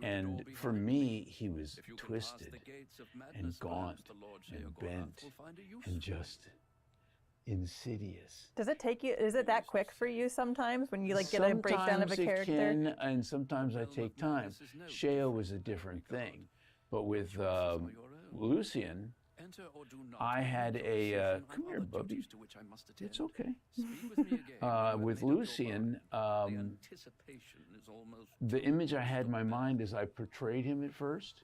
And for me, he was twisted and gaunt and bent and just insidious. Does it take you, is it that quick for you sometimes when you like get a breakdown of a character? Sometimes it can, and sometimes I take time. Shea was a different thing. But with Lucian, I had a, come here, Bubby. It's okay. With Lucian, the image I had in my mind as I portrayed him at first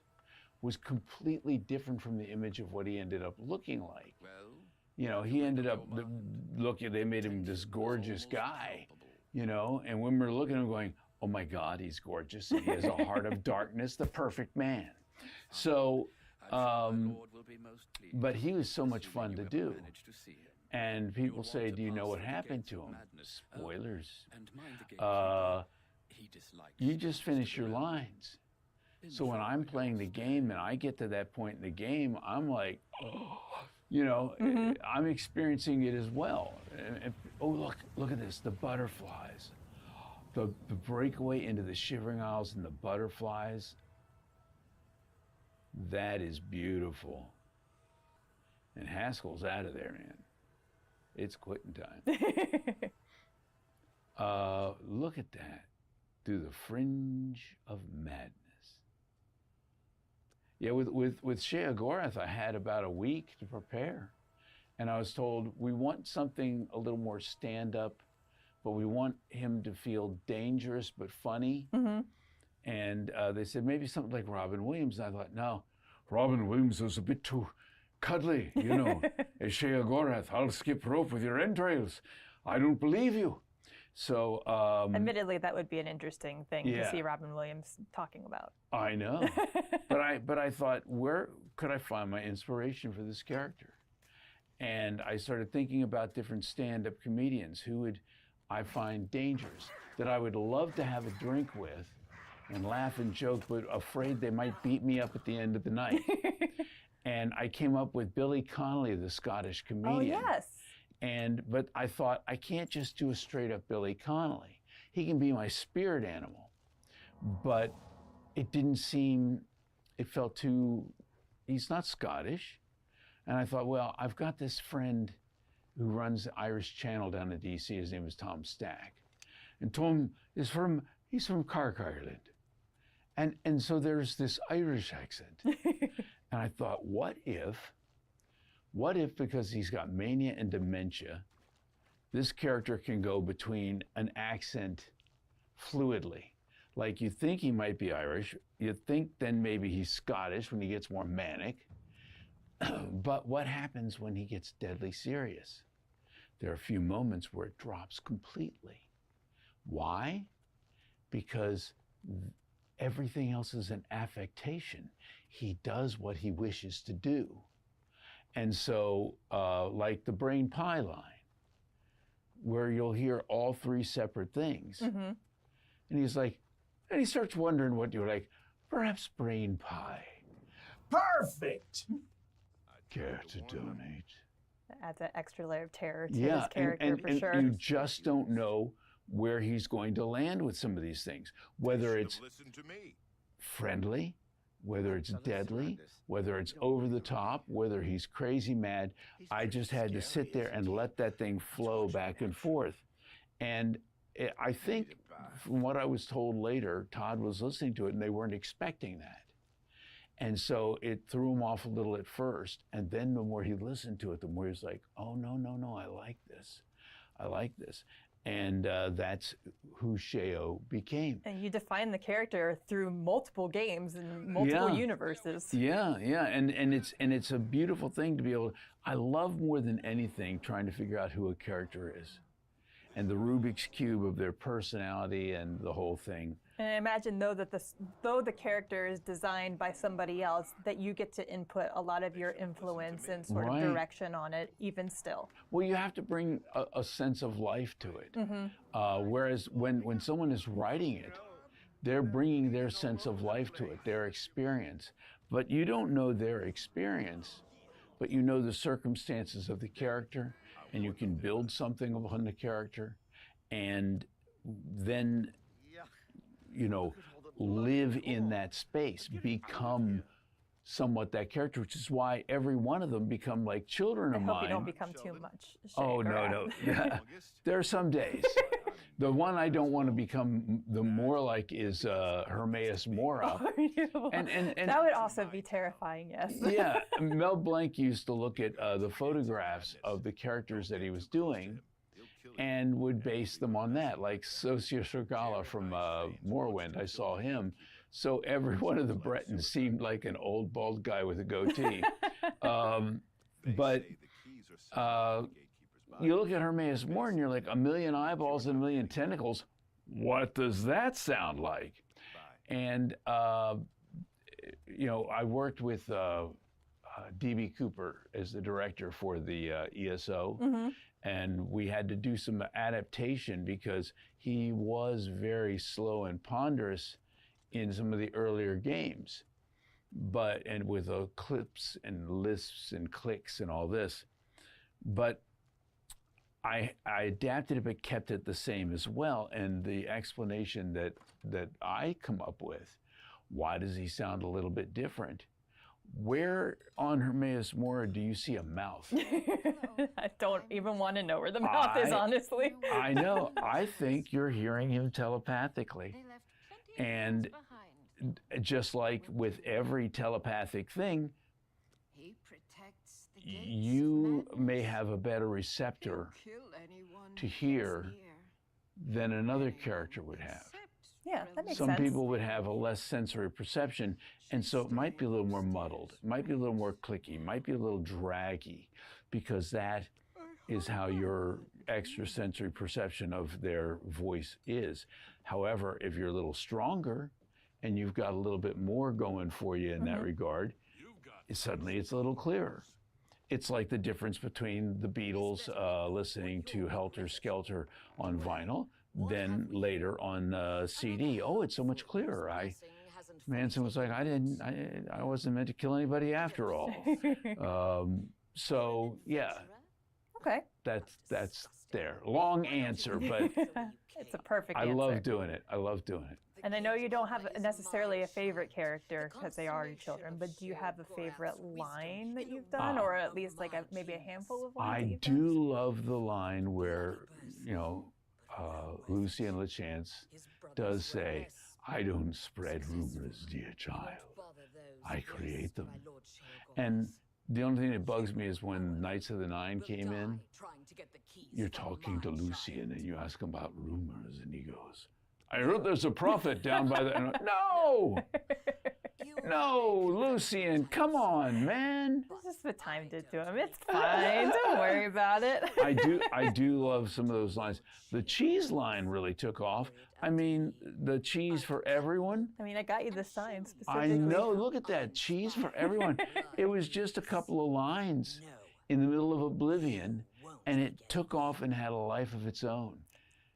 was completely different from the image of what he ended up looking like. You know, he ended up looking, they made him this gorgeous guy, you know, and when we're looking at him going, oh my God, he's gorgeous. He has a heart of darkness, the perfect man. So, but he was so much fun to do. And people say, do you know what happened to him? Spoilers. You just finish your lines. So when I'm playing the game and I get to that point in the game, I'm like, oh, you know, I'm experiencing it as well. And, oh, look at this, the butterflies. The breakaway into the Shivering Isles and the butterflies. That is beautiful. And Haskell's out of there, man. It's quitting time. Look at that. Through the fringe of madness. Yeah, with Shea Gorth, I had about a week to prepare. And I was told, we want something a little more stand-up, but we want him to feel dangerous but funny. And they said, maybe something like Robin Williams. And I thought, no, Robin Williams was a bit too cuddly, you know. As Shea Gorth, I'll skip rope with your entrails. I don't believe you. So, admittedly, that would be an interesting thing to see Robin Williams talking about. I know, but I thought, where could I find my inspiration for this character? And I started thinking about different stand-up comedians who would I find dangerous, that I would love to have a drink with, and laugh and joke, but afraid they might beat me up at the end of the night. And I came up with Billy Connolly, the Scottish comedian. Oh, yes. But I thought, I can't just do a straight up Billy Connolly. He can be my spirit animal. But it didn't seem, it felt too, he's not Scottish. And I thought, well, I've got this friend who runs the Irish Channel down in DC. His name is Tom Stack. And Tom is he's from Cork, Ireland. And so there's this Irish accent. And I thought, what if, because he's got mania and dementia, this character can go between an accent fluidly. Like you think he might be Irish, you think then maybe he's Scottish when he gets more manic. But what happens when he gets deadly serious? There are a few moments where it drops completely. Why? Because everything else is an affectation. He does what he wishes to do. And so, like the brain pie line, where you'll hear all three separate things. Mm-hmm. And he's like, and he starts wondering what you're like, perhaps brain pie. Perfect! Care to donate? That adds an extra layer of terror to his character, for sure. You just don't know where he's going to land with some of these things. Whether it's friendly, whether it's deadly, whether it's over the top, whether he's crazy mad. I just had to sit there and let that thing flow back and forth. And I think from what I was told later, Todd was listening to it and they weren't expecting that. And so it threw him off a little at first. And then the more he listened to it, the more he was like, oh, no, I like this. I like this. And that's who Sheo became. And you define the character through multiple games and multiple universes. Yeah. And it's a beautiful thing to be able to, I love more than anything trying to figure out who a character is. And the Rubik's Cube of their personality and the whole thing. And I imagine, though, that though the character is designed by somebody else, that you get to input a lot of your influence and sort of direction on it, even still. Well, you have to bring a sense of life to it. Mm-hmm. Whereas when someone is writing it, they're bringing their sense of life to it, their experience. But you don't know their experience, but you know the circumstances of the character, and you can build something upon the character, and then, live in that space, become somewhat that character, which is why every one of them become like children of mine. I hope you don't become too much. Oh, no. There are some days. The one I don't want to become the more like is Hermaeus Mora. And that would also be terrifying, yes. Yeah, Mel Blanc used to look at the photographs of the characters that he was doing and would base them on that, like Sosia Shergala from Morrowind. I saw him. So every one of the Bretons seemed like an old bald guy with a goatee. But you look at Hermaeus Mora and you're like, 1 million eyeballs and 1 million tentacles. What does that sound like? And, I worked with D.B. Cooper as the director for the ESO. Mm-hmm. And we had to do some adaptation because he was very slow and ponderous in some of the earlier games, and with clips and lisps and clicks and all this. But I adapted it but kept it the same as well. And the explanation that I come up with, why does he sound a little bit different? Where on Hermaeus Mora do you see a mouth? I don't even want to know where the mouth is, honestly. I know. I think you're hearing him telepathically. And just like with every telepathic thing, you may have a better receptor to hear than another character would have. Yeah, that makes Some sense. people would have a less sensory perception, and so it might be a little more muddled. It might be a little more clicky, might be a little draggy, because that is how your extrasensory perception of their voice is. However, if you're a little stronger and you've got a little bit more going for you in that regard, suddenly it's a little clearer. It's like the difference between the Beatles listening to Helter Skelter on vinyl, then later on CD. Oh, it's so much clearer. Manson was like, I wasn't meant to kill anybody after all. So yeah. Okay. That's there. Long answer, but it's a perfect I answer. love doing it. I love doing it. And I know you don't have necessarily a favorite character because they are your children, but do you have a favorite line that you've done, or at least like maybe a handful of lines? I do love the line where, you know, Lucy and LeChance does say, "I don't spread rumors, dear child. I create them." And the only thing that bugs me is when Knights of the Nine came in, you're talking to Lucian and you ask him about rumors, and he goes, "I heard there's a prophet down by the..." And I'm like, no! No, Lucian, come on, man. This is what time did to him. It's fine. Don't worry about it. I do love some of those lines. The cheese line really took off. I mean, the cheese for everyone. I mean, I got you the sign specifically. I know. Look at that. Cheese for everyone. It was just a couple of lines in the middle of Oblivion, and it took off and had a life of its own.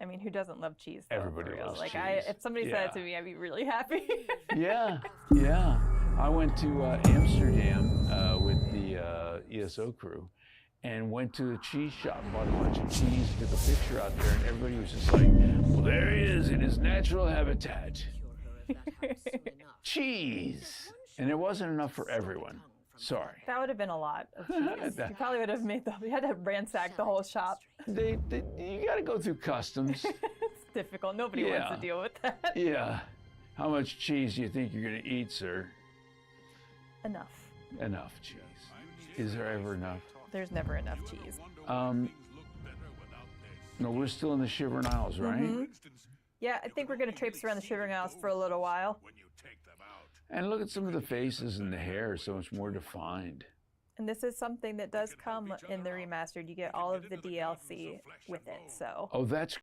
I mean, who doesn't love cheese? Though, Everybody loves like, cheese. If somebody said it to me, I'd be really happy. Yeah, yeah. I went to Amsterdam with the ESO crew and went to a cheese shop, bought a bunch of cheese, took a picture out there, and everybody was just like, "Well, there he is in his natural habitat. Cheese." And there wasn't enough for everyone. Sorry. That would have been a lot of cheese. You probably would have you had to ransack the whole shop. You got to go through customs. It's difficult. Nobody wants to deal with that. Yeah. How much cheese do you think you're going to eat, sir? Enough. Enough cheese. Is there ever enough? There's never enough cheese. No, we're still in the Shivering Isles, right? Mm-hmm. Yeah, I think we're going to traipse around the Shivering Isles for a little while. And look at some of the faces and the hair, so much more defined. And this is something that does come in the remastered. You get all of the DLC with it, so. Oh, that's